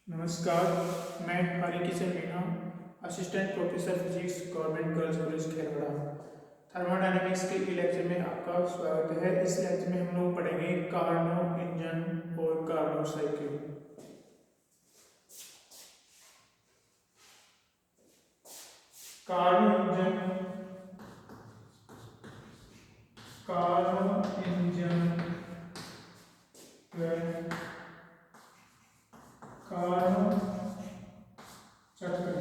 नमस्कार, मैं Harikishan Meena, assistant professor physics, government girls college Khergadha. Thermodynamics के ई लेक्चर में आपका स्वागत है। इस लेक्चर में हम लोग पढ़ेंगे कार्नो इंजन और कार्नो साइकिल। कार्नो इंजन व कार्नो चक्र।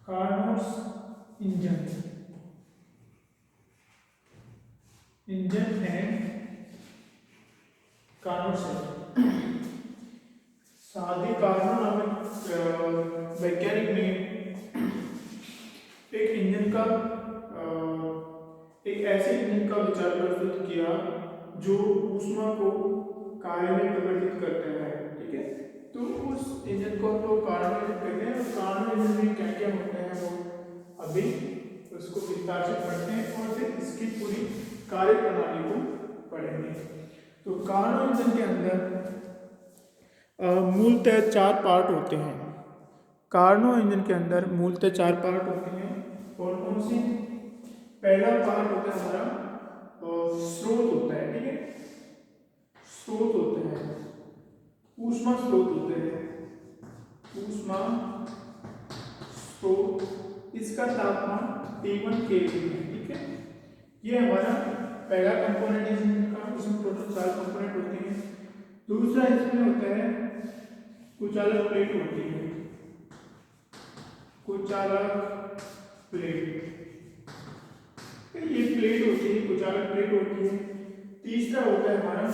Carnot's engine and Carnot cycle. Sadi Carnot नामक वैज्ञानिक ने एक इंजन का एक ऐसे इंजन का विचार प्रस्तुत किया जो ऊष्मा को कार्य में परिवर्तित करता है। ठीक है, तो उस इंजन को हम लोग कार्नो इंजन कहते हैं। और कार्नो इंजन में क्या क्या होते हैं वो अभी उसको विस्तार से पढ़ते हैं और फिर इसकी पूरी कार्य प्रणाली को पढ़ेंगे। तो कार्नो इंजन के अंदर मूलतः 4 पार्ट होते हैं। कार्नो इंजन के अंदर मूलतः 4 पार्ट होते हैं और उनसे पहला पार्ट होता है हमारा स्रोत होता है। ठीक है, स्रोत होते हैं, ऊष्मा स्रोत होते हैं, ऊष्मा स्रोत। इसका तापमान T1 केल्विन है। ठीक है, ये हमारा पहला कंपोनेंट है इसका। इसमें टोटल 4 कंपोनेंट होते हैं। दूसरा इसमें होता है कुचालक प्लेट होती है, कुचालक प्लेट। ये प्लेट होती है, कुचालक प्लेट होती है। तीसरा होता है हमारा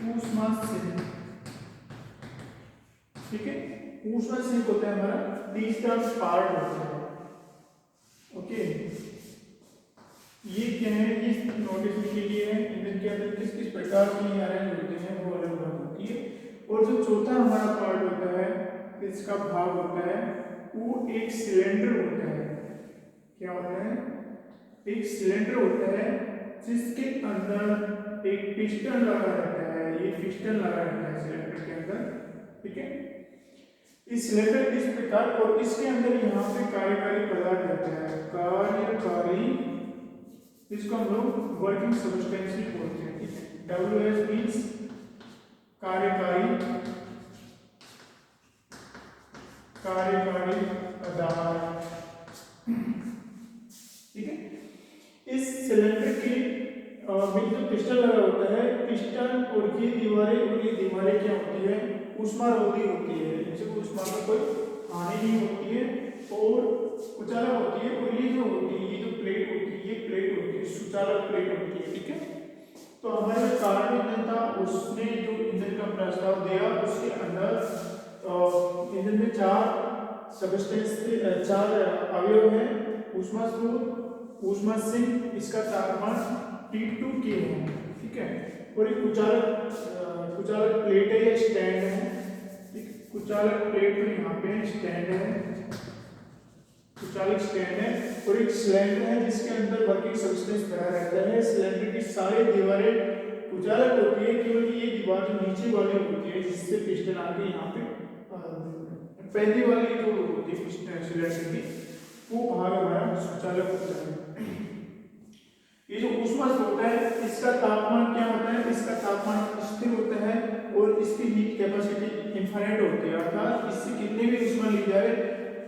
ऊष्मा सिंक। ठीक है, ऊष्मा सिंक होता है हमारा तीसरा पार्ट होता है। ओके, ये क्या है, ये नोटिस के लिए है। इंजन के अंदर किस किस प्रकार की अरेंज होते हैं वो अलग बात होती है। और जो चौथा हमारा पार्ट होता है, इसका भाग होता है, वो एक सिलेंडर होता है। क्या होता है? एक सिलेंडर होता है जिसके अंदर एक पिस्टन लगा रहता है। ये पिस्टन लगा रहता है सिलेंडर के अंदर। ठीक है, इस सिलेंडर इस प्रकार, और इसके अंदर यहाँ पे कार्यकारी पदार्थ रहता है, कार्यकारी, इसको हम लोग वर्किंग सब्सटेंस भी बोलते हैं। ठीक है, WS मींस कार्यकारी पदार्थ। ठीक है, इस सिलेंडर के में जो पिस्टन लगा होता है, पिस्टन और ये दीवारें क्या होती है, ऊष्मारोधी होती है। इनसे ऊष्मा का कोई हानि नहीं होती है और कुचालक होती है। और ये जो होती है, ये जो प्लेट होती है, ये प्लेट होती है, सुचालक प्लेट होती है। ठीक है, तो हमारे जो कार्नो इंजन था उसने जो इंजन का प्रस्ताव दिया, उसके अंदर इंजन में 4 सबस्टेंस थे, 4 अवयव हैं। ऊष्मा स्रोत, ऊष्मा सिंक, इसका तापमान T2 के है। ठीक है, और एक कुचालक प्लेट है या स्टैंड है। ठीक, कुचालक प्लेट में यहाँ पे स्टैंड है, कुचालक स्टैंड है। और एक सिलेंडर है जिसके अंदर वर्किंग सब्सटेंस भरा रहता है। सिलेंडर की सारी दीवारें कुचालक होती है, केवल ये दीवार जो नीचे वाली होती है जिससे पिस्टन आके यहाँ पे पहली वाली जो होती है पिस्टन सिलेंडर की, वो भाग हमारा सुचालक होता है। ये जो ऊष्मा होता है, इसका तापमान क्या होता है, इसका तापमान स्थिर होता है और इसकी हीट कैपेसिटी इनफाइनाइट होती है। अर्थात इससे कितनी भी ऊष्मा ली जाए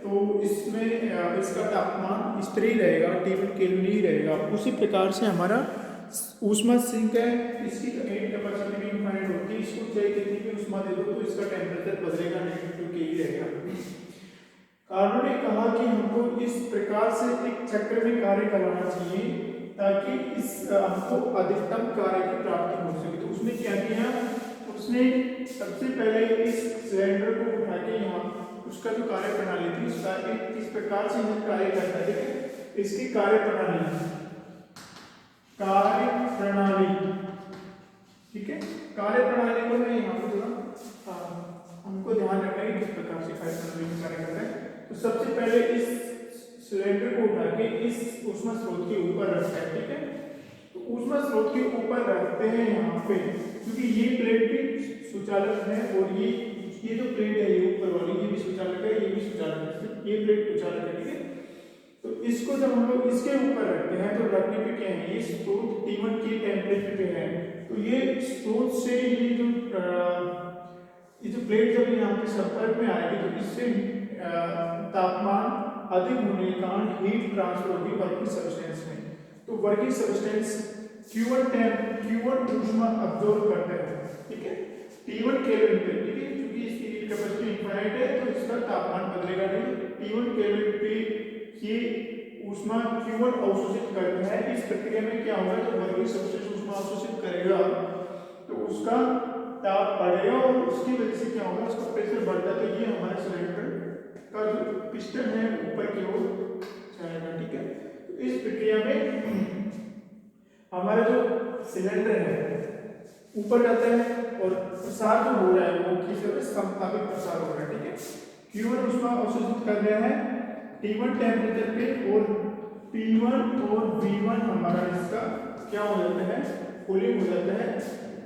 तो इसमें इसका तापमान स्थिर ही रहेगा, T1 केल्विन ही रहेगा। उसी प्रकार से हमारा ऊष्मा सिंक है, इसकी हीट कैपेसिटी भी इनफाइनाइट होती है। इसको चाहे कितनी भी ऊष्मा दे दो तो इसका टेम्परेचर बदलेगा नहीं, क्योंकि ही रहेगा। कार्नो ने कहा कि हमको इस प्रकार से एक चक्र में कार्य करवाना चाहिए ताकि इस हमको अधिकतम कार्य की प्राप्ति हो सके। तो उसने क्या किया, उसने सबसे पहले इस सिलेंडर को उठा के यहाँ उसका जो कार्य प्रणाली थी, उसका इस प्रकार से यह कार्य करता है। इसकी कार्य प्रणाली, ठीक है, कार्य प्रणाली को मैं यहाँ पे थोड़ा हमको ध्यान रखना है किस प्रकार से कार्य प्रणाली में कार्य करता है। तो सबसे पहले इस सिलेंडर को उठा के इस ऊष्मा स्रोत के ऊपर रखता है, ठीक है। तो ऊष्मा स्रोत के ऊपर रखते हैं यहाँ पे, क्योंकि ये प्लेट भी सुचालक है और ये जो प्लेट है ये ऊपर वाली ये भी सुचालक है, ये भी सुचालक है, ये प्लेट सुचालक है, ठीक है। तो इसको जब हम लोग इसके ऊपर रखते हैं तो रखने पे क्या है, ये स्रोत T1 के टेम्परेचर पे है, तो ये स्रोत से ये जो प्लेट जब यहाँ पे संपर्क में आएगी तो इससे तापमान अधिक होने के कारण हीट ट्रांसफर होगी वर्किंग सब्सटेंस में। तो वर्किंग सब्सटेंस Q1 ऊष्मा अब्सॉर्ब करता है, ठीक है, T1 केल्विन पे, ठीक है, क्योंकि इसकी हीट कैपेसिटी इनफाइनाइट है तो इसका तापमान बदलेगा नहीं। T1 केल्विन पे ये ऊष्मा Q1 अवशोषित करता है। इस प्रक्रिया में क्या होगा, जब वर्किंग सब्सटेंस ऊष्मा अवशोषित करेगा तो उसका ताप बढ़ेगा और उसकी वजह से क्या होगा, उसका प्रेशर बढ़ता है। तो ये हमारे सिलेंडर का जो पिस्टन है ऊपर की ओर जाएगा, ठीक है। तो इस प्रक्रिया में हमारा जो सिलेंडर है ऊपर जाता है और प्रसार जो हो रहा है वो किस तरह समतापिक प्रसार हो रहा है, ठीक है। Q1 ऊष्मा अवशोषित कर रहा है T1 टेम्परेचर पे और P1 और V1 हमारा इसका क्या हो जाता है, कूलिंग हो जाता है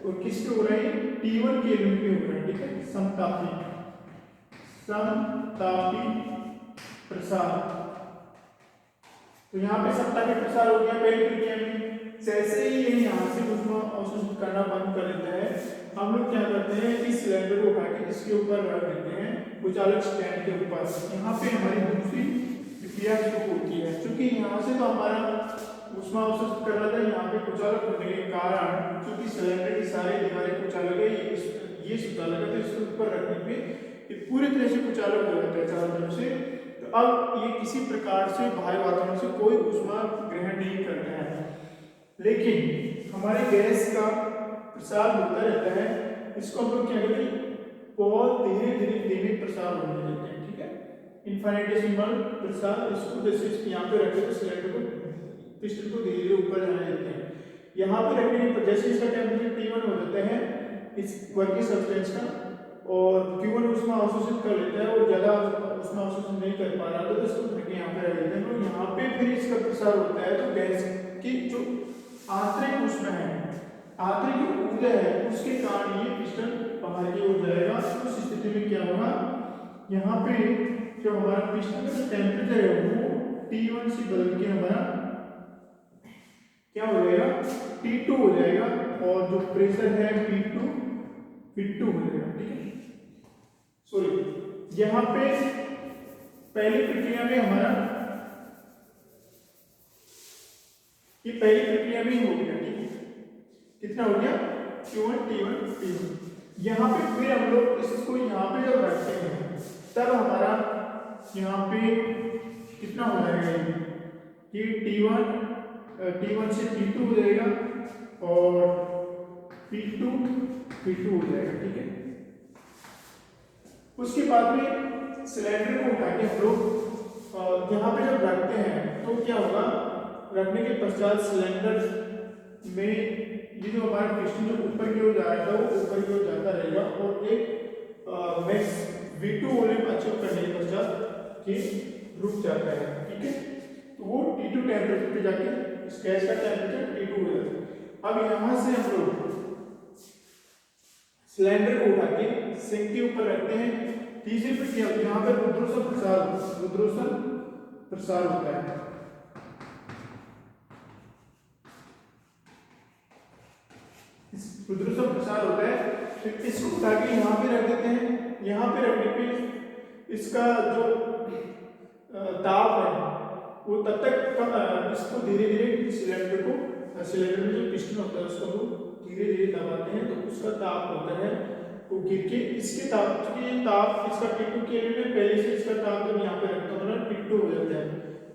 और किस पे हो रहा है, T1 केल्विन पे हो रहा है, ठीक है। समतापी प्रसार, तो यहाँ पे समतापी प्रसार हो गया पहली प्रक्रिया में। जैसे ही ये यहाँ से ऊष्मा अवशोषित करना बंद कर देता है, हम लोग क्या करते हैं, इस सिलेंडर को उठा के इसके ऊपर रख देते हैं कुचालक स्टैंड के ऊपर। यहाँ पे हमारी दूसरी प्रक्रिया शुरू होती है, क्योंकि यहाँ से तो हमारा ऊष्मा अवशोषित कर रहा था, यहाँ पे कुचालक होने के कारण क्योंकि सिलेंडर की सारी दीवारें कुचालक है, ये सुचालक है, तो इसके ऊपर रखने पे ये पूरी तरह से कुचालक हो जाता है चारों तरफ से। तो अब ये किसी प्रकार से बाहरी वातावरण से कोई ऊष्मा ग्रहण नहीं करता है, लेकिन हमारे गैस का प्रसार होता रहता है। इसको हम लोग क्या कहते हैं, बहुत धीरे धीरे प्रसार होने देते हैं, ठीक है, इनफाइनिटेसिमल प्रसार। इसको जैसे यहाँ पे रखे तो सिलेंडर को पिस्टन को धीरे धीरे ऊपर जाने देते हैं। यहाँ पे रखने पर जैसे इसका टेम्परेचर T1 हो जाता है इस वर्किंग सब्सटेंस का, और Q1 ऊष्मा अवशोषित कर लेता है और ज्यादा ऊष्मा अवशोषित नहीं कर पा रहा तो इसको उठा के यहाँ पे रख देते हैं। तो यहाँ पे फिर इसका प्रसार होता है, तो गैस की जो आंतरिक ऊष्मा है, आंतरिक ऊर्जा है, उसके कारण ये पिस्टन बाहर की ओर जाएगा। उस स्थिति में क्या होगा, यहाँ पे जो हमारा पिस्टन का टेम्परेचर है वो T1 से बदल के हमारा क्या हो जाएगा, T2 हो जाएगा और जो प्रेशर है P2 हो जाएगा, ठीक है। सॉरी, यहाँ पे पहली प्रक्रिया में हमारा ये पहली प्रक्रिया में ही हो गया, ठीक है, कितना हो गया, Q1 T1 P1। यहाँ पे फिर हम लोग इसको यहाँ पे जब रखते हैं तब हमारा यहाँ पे कितना हो जाएगा, ये T1 से P2 हो जाएगा और P2 हो जाएगा, ठीक है। उसके बाद में सिलेंडर को उठा के हम लोग यहाँ पे जब रखते हैं तो क्या होगा, रखने के पश्चात सिलेंडर में ये जो हमारा पिस्टन जो ऊपर की ओर जा रहा था वो ऊपर की ओर जाता रहेगा और एक मैक्स V2 वॉल्यूम अचीव करने के पश्चात ये रुक जाता है, ठीक है। तो वो T2 टेम्परेचर पे जाके इस गैस का टेम्परेचर T2 हो जाता है। अब यहाँ से हम लोग सिलेंडर को उठा के सिंक के ऊपर रखते हैं। तीसरी प्रक्रिया यहाँ पर रुद्रोषण प्रसार होता है। रुद्रोषण प्रसार होता है, फिर इसको उठा के यहाँ पे रख देते हैं। यहाँ पे रखने पे इसका जो दाब है वो तब तक इसको धीरे धीरे सिलेंडर में जो पिस्टन होता है उसको हम धीरे धीरे दबाते हैं तो उसका ताप होता है वो गिर के इसके ताप, क्योंकि ये ताप इसका T2 के लिए पहले से इसका ताप जब यहाँ पे रखता हूँ T2 हो जाता है।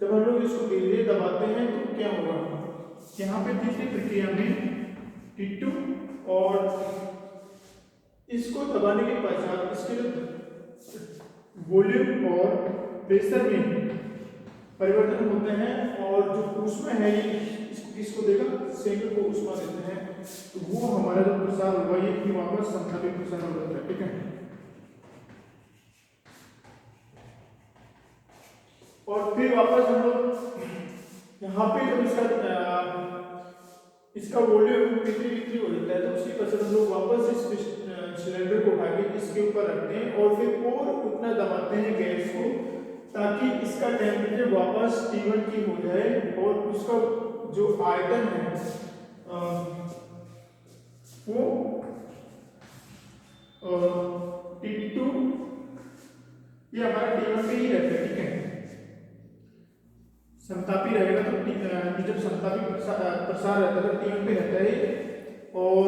जब हम लोग इसको धीरे धीरे दबाते हैं तो क्या होगा, यहाँ पे तीसरी प्रक्रिया में T2 और इसको दबाने के पश्चात इसके जो वॉल्यूम और प्रेशर में परिवर्तन होते हैं और जो ऊष्मा है इसको देगा सिंक को ऊष्मा देते हैं, तो वो हमारा जो प्रसार होगा ये फिर वापस समतापिक प्रसार हो जाता है, ठीक है। और फिर वापस हम लोग यहाँ पे जब इसका वॉल्यूम कितनी हो जाता है तो उसकी वजह से हम लोग वापस इस सिलेंडर को उठा के इसके ऊपर रखते हैं और फिर और उतना दबाते हैं गैस को ताकि इसका टेम्परेचर वापस T1 की हो जाए और उसका जो आयतन है वो T2 ये हमारा T1 पे ही रहता है, ठीक है। समतापी रहेगा तो जब समतापी प्रसार रहता है तो T1 पे रहता है। और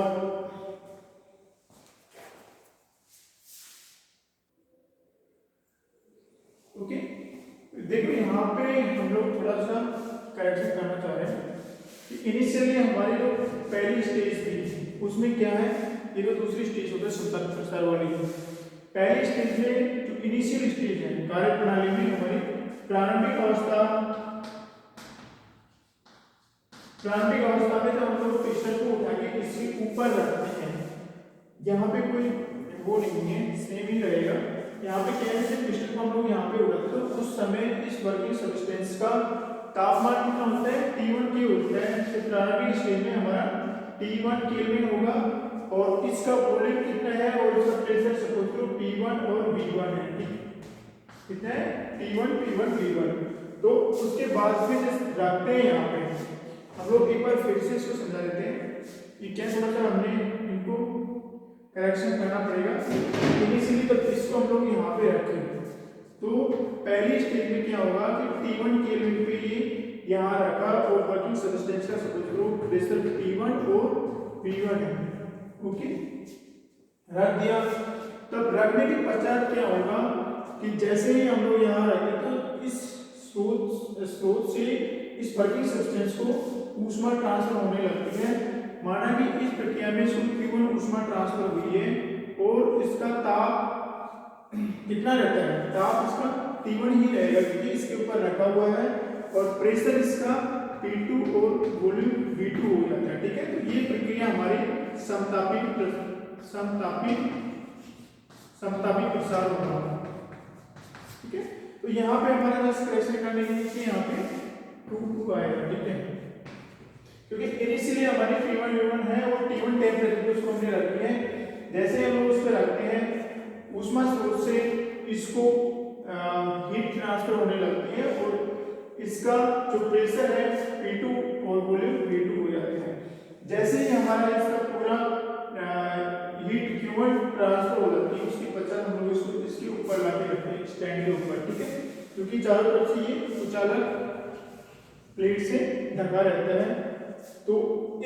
ओके, देखो यहाँ पे हम लोग थोड़ा सा करेक्शन करना चाह रहे हैं कि इनिशियली हमारी जो पहली स्टेज थी उसमें क्या है, ये तो दूसरी स्टेज होता है समतापी प्रसार वाली। पहली स्टेज में जो इनिशियल स्टेज है कार्य प्रणाली में हमारी प्रारंभिक अवस्था में तो हम लोग पिस्टन को उठा के इसके ऊपर रखते हैं। यहाँ पे कोई वो नहीं है, सेम ही रहेगा। यहाँ पे क्या है, पिस्टन को हम लोग यहाँ पे उठाते तो उस समय इस वर्किंग सब्सटेंस का तापमान कितना होता है, T1 के होता है। तो प्रारंभिक स्टेज में हमारा T1 केल्विन होगा और इसका वॉल्यूम कितना है और इसका प्रेशर सपोज करो P1 और V1 है, कितना है T1 P1 V1। तो उसके बाद फिर रखते हैं यहाँ पे हम लोग एक बार फिर से इसको समझा देते हैं कि क्या थोड़ा सा हमने इनको करेक्शन करना पड़ेगा। इनिशियली जब इसको हम लोग यहाँ पे रखें तो पहली स्टेज में क्या होगा कि T1 केल्विन पे ये यहाँ रखा और वर्किंग सब्सटेंस का सपोज करो प्रेशर T1 और V1 है, ओके रख दिया। तब रखने के पश्चात क्या होगा कि जैसे ही हम लोग यहाँ रखें तो इस स्रोत से इस वर्किंग सब्सटेंस को ऊष्मा ट्रांसफर होने लगती है। माना कि इस प्रक्रिया में शुद्ध ऊष्मा ट्रांसफर हुई है और इसका ताप कितना रहता है, ताप इसका T1 ही रहेगा क्योंकि इसके ऊपर रखा हुआ है और प्रेशर इसका P2 और वॉल्यूम V2 हो जाता है, ठीक है। तो ये प्रक्रिया हमारी समतापी प्रसार होगा, ठीक है। तो यहाँ पे हमारे पास करेक्शन करने के लिए यहाँ पे 2 आएगा, ठीक है, क्योंकि इनिशियली हमारी P1 V1 है और T1 टेम्परेचर उसको हमने रखी है। जैसे हम लोग उस पर रखते हैं ऊष्मा स्रोत से इसको हीट ट्रांसफर होने लगती है और इसका जो प्रेशर है P2 और वॉल्यूम V2 हो जाते हैं। जैसे ही हमारा इसका पूरा हीट Q1 ट्रांसफर हो जाती है उसके पश्चात हम लोग इसको इसके ऊपर लाके रखते हैं स्टैंड के ऊपर, ठीक है, क्योंकि चारों तरफ से ये कुचालक प्लेट से ढका रहता है। तो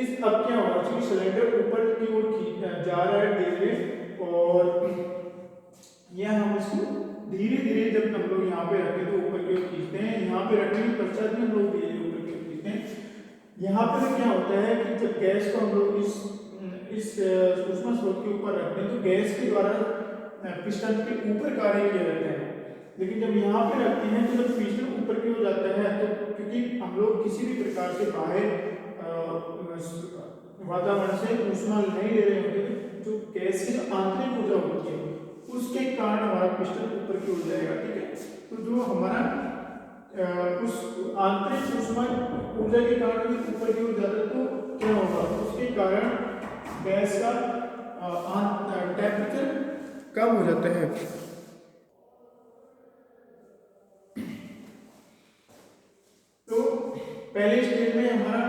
इस अब क्या होगा क्योंकि सिलेंडर ऊपर की ओर जा रहा है धीरे और यह हम इसको धीरे धीरे जब हम लोग यहाँ पे रखें तो ऊपर की ओर खींचते हैं। यहाँ पे रखने के पश्चात भी हम लोग धीरे धीरे ऊपर की ओर खींचते हैं। यहाँ पे क्या होता है कि जब गैस को हम लोग इस ऊष्मा स्रोत के ऊपर रखते हैं तो गैस के द्वारा पिस्टन के ऊपर कार्य किया जाता है। लेकिन जब यहाँ पे रखते हैं तो जब पिस्टन ऊपर की ओर जाता है तो क्योंकि हम लोग किसी भी प्रकार से बाहर वातावरण से ऊष्मा नहीं ले रहे होते जो गैस की आंतरिक ऊर्जा होती है उसके कारण हमारा पिस्टन ऊपर की ओर जाएगा, ठीक है। तो जो हमारा उस आंतरिक ऊष्मा ऊर्जा के कारण ऊपर की ओर जाता है तो क्या होगा, उसके कारण गैस का टेम्परेचर कम हो जाता है। तो पहले स्टेज में हमारा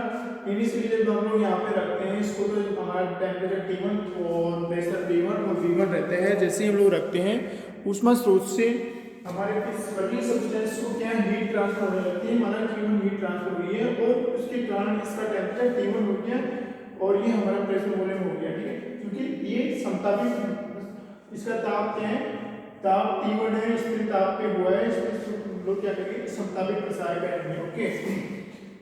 इनिशियली जब हम लोग यहाँ पे रखते हैं इसको तो हमारा टेम्परेचर T1 और प्रेशर P1 और V1 रहते हैं। जैसे ही हम लोग रखते हैं ऊष्मा स्रोत से हमारे इस वर्किंग सब्सटेंस को क्या हीट ट्रांसफर होने लगती है। हमारा Q1 हीट ट्रांसफर हुई है और उसके कारण इसका टेम्परेचर T1 हो गया और ये हमारा प्रेशर वॉल्यूम हो गया, ठीक है, क्योंकि ये समतापी इसका ताप क्या है, ताप T1 है, स्थिर ताप पे हुआ है, इसमें हम लोग क्या करेंगे समतापी प्रसार करेंगे, ओके।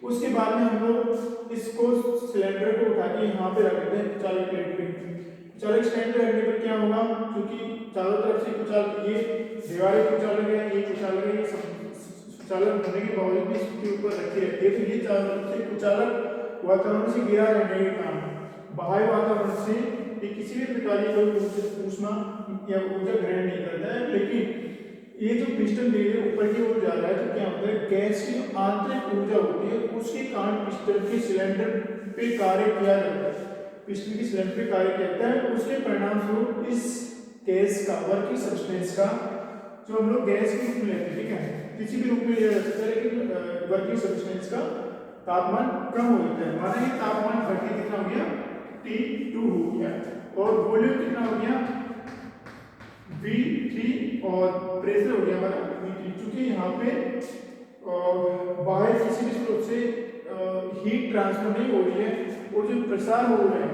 उसके बाद में हम लोग इसको सिलेंडर को उठा के यहाँ पे रख देते हैं कुचालक प्लेट पे। कुचालक स्टैंड पे रखने पर क्या होगा, क्योंकि चारों तरफ से कुचालक ये दीवारें कुचालक है, ये कुचालक है, ये कुचालक होने के बावजूद भी इसके ऊपर रखी रहती है। तो ये चारों तरफ से कुचालक वातावरण से गिरा रहने के कारण बाहरी वातावरण से ये किसी भी प्रकार की कोई ऊष्मा या ऊर्जा ग्रहण नहीं करता है। लेकिन ये जो पिस्टन धीरे धीरे ऊपर की ओर जा रहा है तो क्या होता है, गैस की जो आंतरिक ऊर्जा होती है उसके कारण पिस्टन के सिलेंडर पे कार्य किया जाता है, पिस्टन की सिलेंडर पे कार्य किया जाता है। उसके परिणाम स्वरूप इस गैस का वर्किंग सब्सटेंस का जो हम लोग गैस के रूप में लेते हैं, ठीक है, किसी भी रूप में लिया जा सकता है, लेकिन वर्किंग सब्सटेंस का तापमान कम हो जाता है। माना ये तापमान घट के कितना हो गया, T2 हो गया, और वॉल्यूम कितना हो गया, V3, और प्रेशर हो गया हमारा V3। चूंकि यहाँ पे बाहर किसी भी स्रोत से हीट ट्रांसफर नहीं हो रही है और जो प्रसार हो रहा है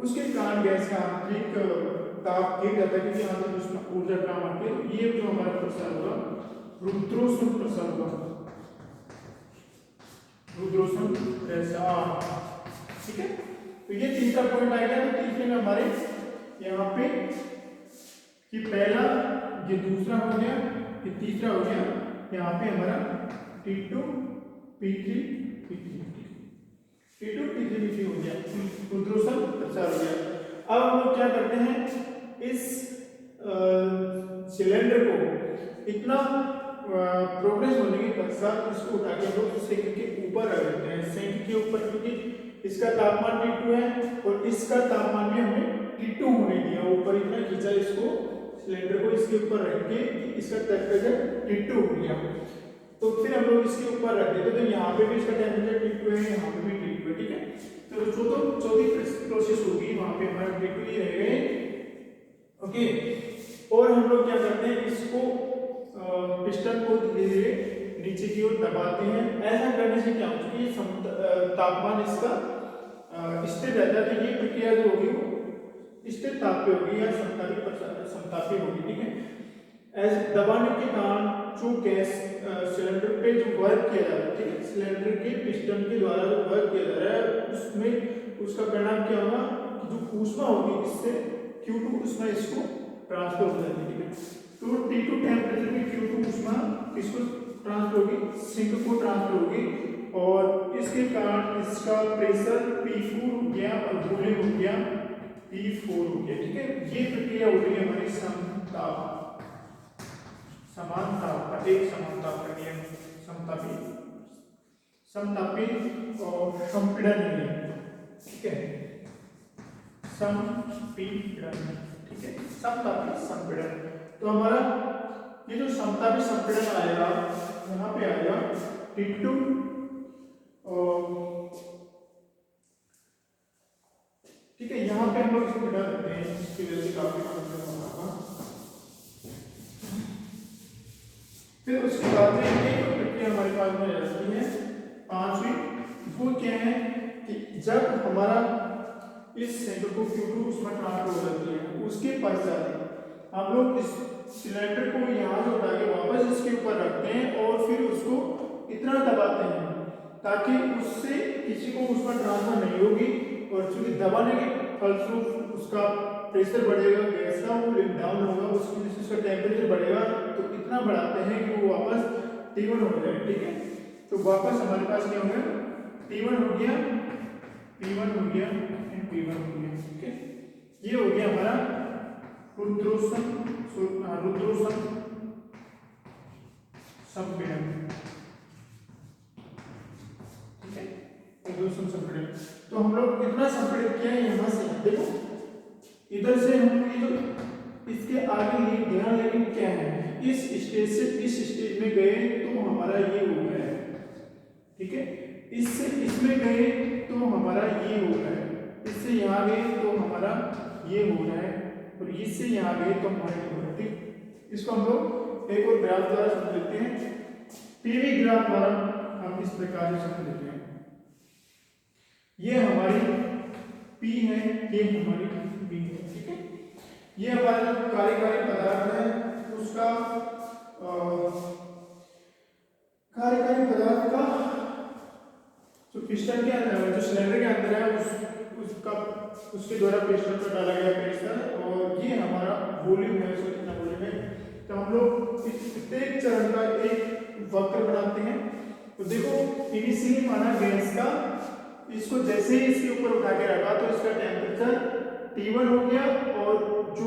उसके कारण गैस का आंतरिक ताप गिर जाता है, क्योंकि यहाँ पे उसमें ऊर्जा कम आती है। ये जो हमारा प्रसार होगा रुद्रोष्म प्रसार होगा, रुद्रोष्म प्रसार, ठीक है। तो ये तीसरा पॉइंट आ गया। तो तीसरे में हमारे यहाँ पे कि पहला, ये दूसरा हो गया, ये तीसरा हो गया, यहाँ पे हमारा T2 P3 T2 P3 P3 हो गया, रुद्रोष्म प्रसार हो गया। अब हम लोग क्या करते हैं, इस सिलेंडर को इतना प्रोग्रेस होने के पश्चात इसको उठा के हम लोग सिंक के ऊपर रख देते हैं, सिंक के ऊपर, क्योंकि इसका तापमान T2 है और इसका तापमान भी हमने T2 होने दिया, ऊपर इतना खींचा इसको, सिलेंडर को इसके ऊपर रख के इसका टेम्परेचर T2 हो गया। तो फिर हम लोग इसके ऊपर रख देते, तो यहाँ पे भी इसका टेम्परेचर T2 है, यहाँ पे भी T2 है, ठीक है। तो चौथी प्रोसेस होगी, वहां पे हमारा T2 ही रहेगा, ओके। और हम लोग क्या करते हैं, इसको पिस्टन को धीरे धीरे नीचे की ओर दबाते हैं। ऐसा करने से क्या होता है, तापमान इसका स्थिर रहता है, तो ये प्रक्रिया जो होगी वो स्थिर ताप पे होगी या समतापी होगी, ठीक है। ऐसे दबाने के कारण जो गैस सिलेंडर पे जो वर्क किया जा रहा है, ठीक है, सिलेंडर के पिस्टन के द्वारा जो वर्क किया जा रहा है उसमें उसका परिणाम क्या होगा कि जो ऊष्मा होगी इससे Q2 ऊष्मा इसको ट्रांसफर हो जाती है, ठीक है। तो T2 टेम्परेचर में Q2 ऊष्मा इसको ट्रांसफर होगी, सिंक को ट्रांसफर होगी, और इसके कारण इसका प्रेशर P4 हो गया और वॉल्यूम हो गया P4 हो गया, ठीक है। ये प्रक्रिया हो रही है हमारी समान ताप का, एक समान ताप का नियम, समतापी और संपीड़न नियम, ठीक है, संपीड़न, ठीक है, समतापी संपीड़न। तो हमारा ये जो समतापी संपीड़न आएगा, यहाँ पे आएगा T2 और, ठीक है, यहाँ पे हम लोग इसको मिटा देते हैं, इसकी वजह से काफी संपीड़न होगा। फिर उसके बाद में एक प्रक्रिया हमारे पास में रहती है, पांचवी, वो क्या है कि जब हमारा इस सिलेंडर को Q2 ऊष्मा ट्रांसफर हो जाती है, उसके पश्चात हम लोग इस सिलेंडर को यहाँ से उठा के वापस इसके ऊपर रखते हैं और फिर उसको इतना दबाते हैं ताकि उससे किसी को ऊष्मा ट्रांसफर नहीं होगी, और चूंकि दबाने के फलस्वरूप उसका प्रेशर बढ़ेगा, गैस का वो डाउन होगा, उसकी वजह से उसका टेम्परेचर बढ़ेगा, तो इतना बढ़ाते हैं कि वो वापस T1 हो जाए, ठीक है। तो वापस हमारे पास क्या हो गया, T1 हो गया, P1 हो गया, P1 हो गया, ठीक है। ये हो गया हमारा रुद्रोष्म संपीड़न, ठीक है, रुद्रोष्म संपीड़न। तो हम लोग कितना संपीड़ित किया है, यहाँ से देखो, इधर से हम लोग ये जो इसके आगे ये गया, लेकिन क्या है, इस स्टेज से इस स्टेज में गए तो हमारा ये हो गया है, ठीक है, इससे इसमें गए तो हमारा ये हो रहा है, इससे यहाँ गए तो हमारा ये हो रहा है, और इससे यहाँ गए तो हमारा ये हो रहा है, ठीक। इसको हम लोग एक और ग्राफ द्वारा समझ लेते हैं, पीवी ग्राफ द्वारा हम इस प्रकार से समझ लेते हैं। ये हमारी P है, ये हमारी B है, ठीक है। ये हमारा जो कार्यकारी पदार्थ है उसका कार्यकारी पदार्थ का जो पिस्टन के अंदर, जो सिलेंडर के अंदर है उसके द्वारा पिस्टन पर डाला गया प्रेशर, और ये हमारा वॉल्यूम है, उसका कितना वॉल्यूम है। तो हम लोग इस प्रत्येक चरण का एक वक्र बनाते हैं। तो देखो, इनिशियली माना गैस का, इसको जैसे ही इसके ऊपर उठा के रखा तो इसका टेम्परेचर T1 हो गया, और जो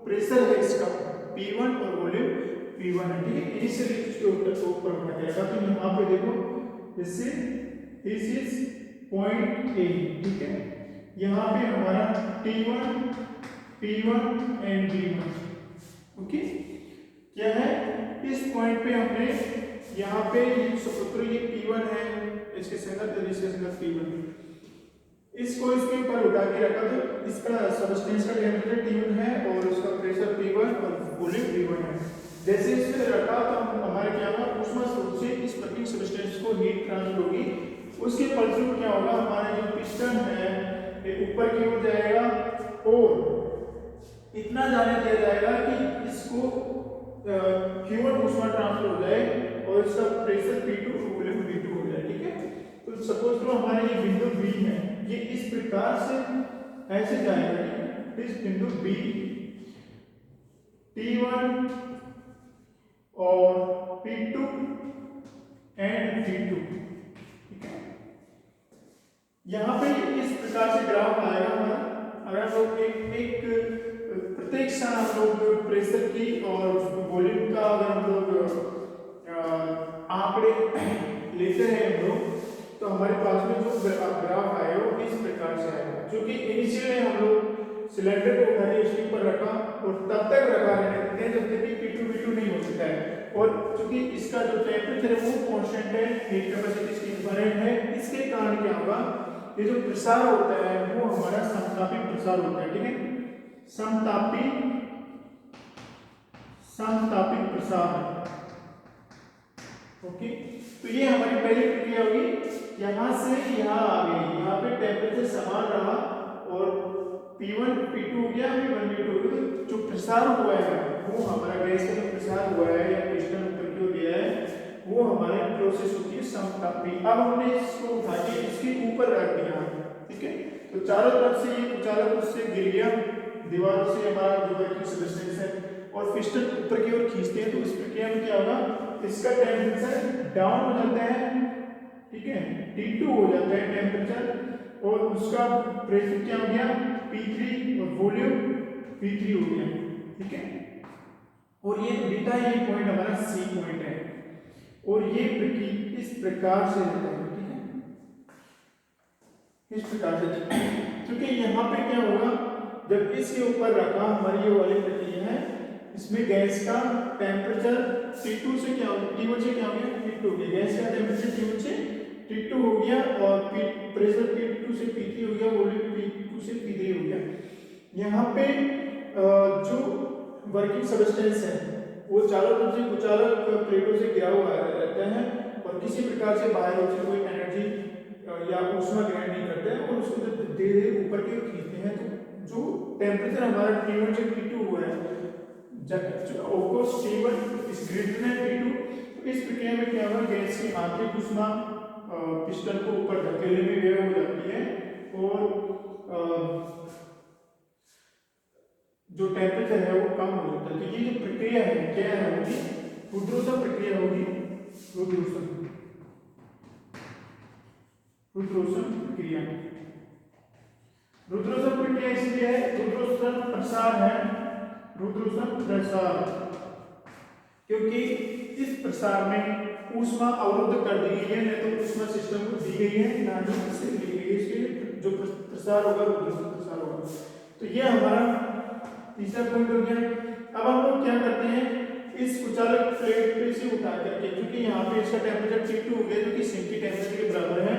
प्रेशर है इसका P1 और वॉल्यूम P1 है, ठीक है। इनिशियली इसके ऊपर उठा के रखा, तो यहाँ पे देखो इससे दिस इज पॉइंट ए, ठीक है। यहाँ पे हमारा T1 P1 and B1, okay. क्या है, इस पॉइंट पे हमने यहाँ पे सपोज ये P1 है, इसके संगत इसके संगत P1, इसको इसके ऊपर उठा के रखा, तो इसका सबस्टेंस का टेम्परेचर T1 है और उसका प्रेशर P1 और वॉल्यूम V1 है। जैसे इसमें रखा तो हमारे क्या होगा, ऊष्मा स्रोत से इस वर्किंग सबस्टेंस को हीट ट्रांसफर होगी, उसके फलस्वरूप क्या होगा, हमारा जो पिस्टन है ये ऊपर की ओर जाएगा और इतना जाने दिया जाएगा कि इसको Q1 ऊष्मा ट्रांसफर हो जाए और इसका प्रेशर P2 और वॉल्यूम V2 हो जाए, ठीक है। तो सपोज करो हमारे ये बिंदु B है, ये इस प्रकार से ऐसे जाएगा, ठीक है। इस बिंदु B T1 और P2 एंड V2, ठीक है। यहाँ पे इस प्रकार से ग्राफ आएगा हमारा। अगर हम लोग एक प्रत्येक क्षण हम लोग प्रेशर की और वॉल्यूम का अगर हम लोग आंकड़े लेते हैं हम लोग, तो हमारे पास में जो ग्राफ आएगा वो इस प्रकार से आएगा। क्योंकि इनिशियली हम लोग सिलेंडर को उठा के उसके ऊपर रखा और तब तक रखा रहने देते हैं जब तक कि P2 V2 नहीं हो सकता है, और क्योंकि इसका जो टेम्परेचर है वो कांस्टेंट है, हीट कैपेसिटी इसकी इन्फिनिट है, इसके कारण क्या होगा, ये जो प्रसार होता है वो हमारा समतापी प्रसार होता है, ठीक है। समतापी प्रसार, ओके। तो ये हमारी पहली प्रक्रिया होगी, यहाँ से यहाँ आ गई, यहाँ पे टेम्परेचर समान रहा और P1 P2 हो गया, P1 P2 हो गया, जो प्रसार हुआ है वो हमारा गैस का जो प्रसार हुआ है या पिस्टन ऊपर की ओर गया है वो हमारी प्रोसेस होती है समतापी। अब हमने इसको उठा के इसके ऊपर रख दिया, ठीक है। तो चारों तरफ से ये कुचालक उससे गिर गया, दीवारों से हमारा जो वर्किंग सबस्टेंस है, और पिस्टन ऊपर की ओर खींचते हैं, तो इस प्रक्रिया में क्या होगा, इसका टेम्परेचर डाउन हो जाता है, ठीक है, T2 हो जाता है टेम्परेचर, और उसका प्रेशर क्या हो गया P3 और वॉल्यूम P3 हो गया, ठीक है। और ये बीटा ये पॉइंट हमारा C पॉइंट है, और ये इस प्रकार से रहता है, ठीक है, इस प्रकार से। क्योंकि यहाँ पे क्या होगा, जब इसके ऊपर रखा हमारी ये वाली प्रक्रिया है, इसमें गैस का टेम्परेचर T2 से क्या हो गया, T1 से क्या हो गया T2 हो गया, गैस का टेम्परेचर T1 से T2 हो गया, और प्रेशर P2 से P3 हो गया, वॉल्यूम P2 से P3 हो गया। यहाँ पे जो वर्किंग सबस्टेंस है वो चारों तरफ से कुचालक प्लेटों से घिरा हुआ रहता है, और किसी प्रकार से बाहर से कोई एनर्जी या ऊष्मा ग्रहण नहीं करते हैं, और उसको जब धीरे धीरे ऊपर की ओर खींचते हैं, तो जो टेम्परेचर हमारा T1 से T2 हुआ है, of course T1 is greater than T2, तो इस प्रक्रिया में क्या होगा, गैस की आंतरिक ऊष्मा पिस्टन को ऊपर धकेलने में व्यय हो जाती है, और जो टेम्परेचर है वो कम हो जाता है। तो ये जो प्रक्रिया है क्या है, होगी रुद्रोषण प्रक्रिया होगी, रुद्रोषण प्रक्रिया। रुद्रोषण प्रक्रिया इसलिए है, रुद्रोषण प्रसार है, रुद्रोषण प्रसार, क्योंकि इस प्रसार में ऊष्मा अवरुद्ध कर दी गई है, नहीं तो ऊष्मा सिस्टम को दी गई है, ना कि इससे ली गई है, इसलिए जो प्रसार होगा रुद्रोषण प्रसार होगा। तो ये हमारा तीसरा पॉइंट हो गया। अब हम लोग क्या करते हैं, इस कुचालक प्लेट पे से उठा करके, क्योंकि यहाँ पे इसका टेम्परेचर T2 हो गया जो कि सिंक की टेम्परेचर के बराबर है,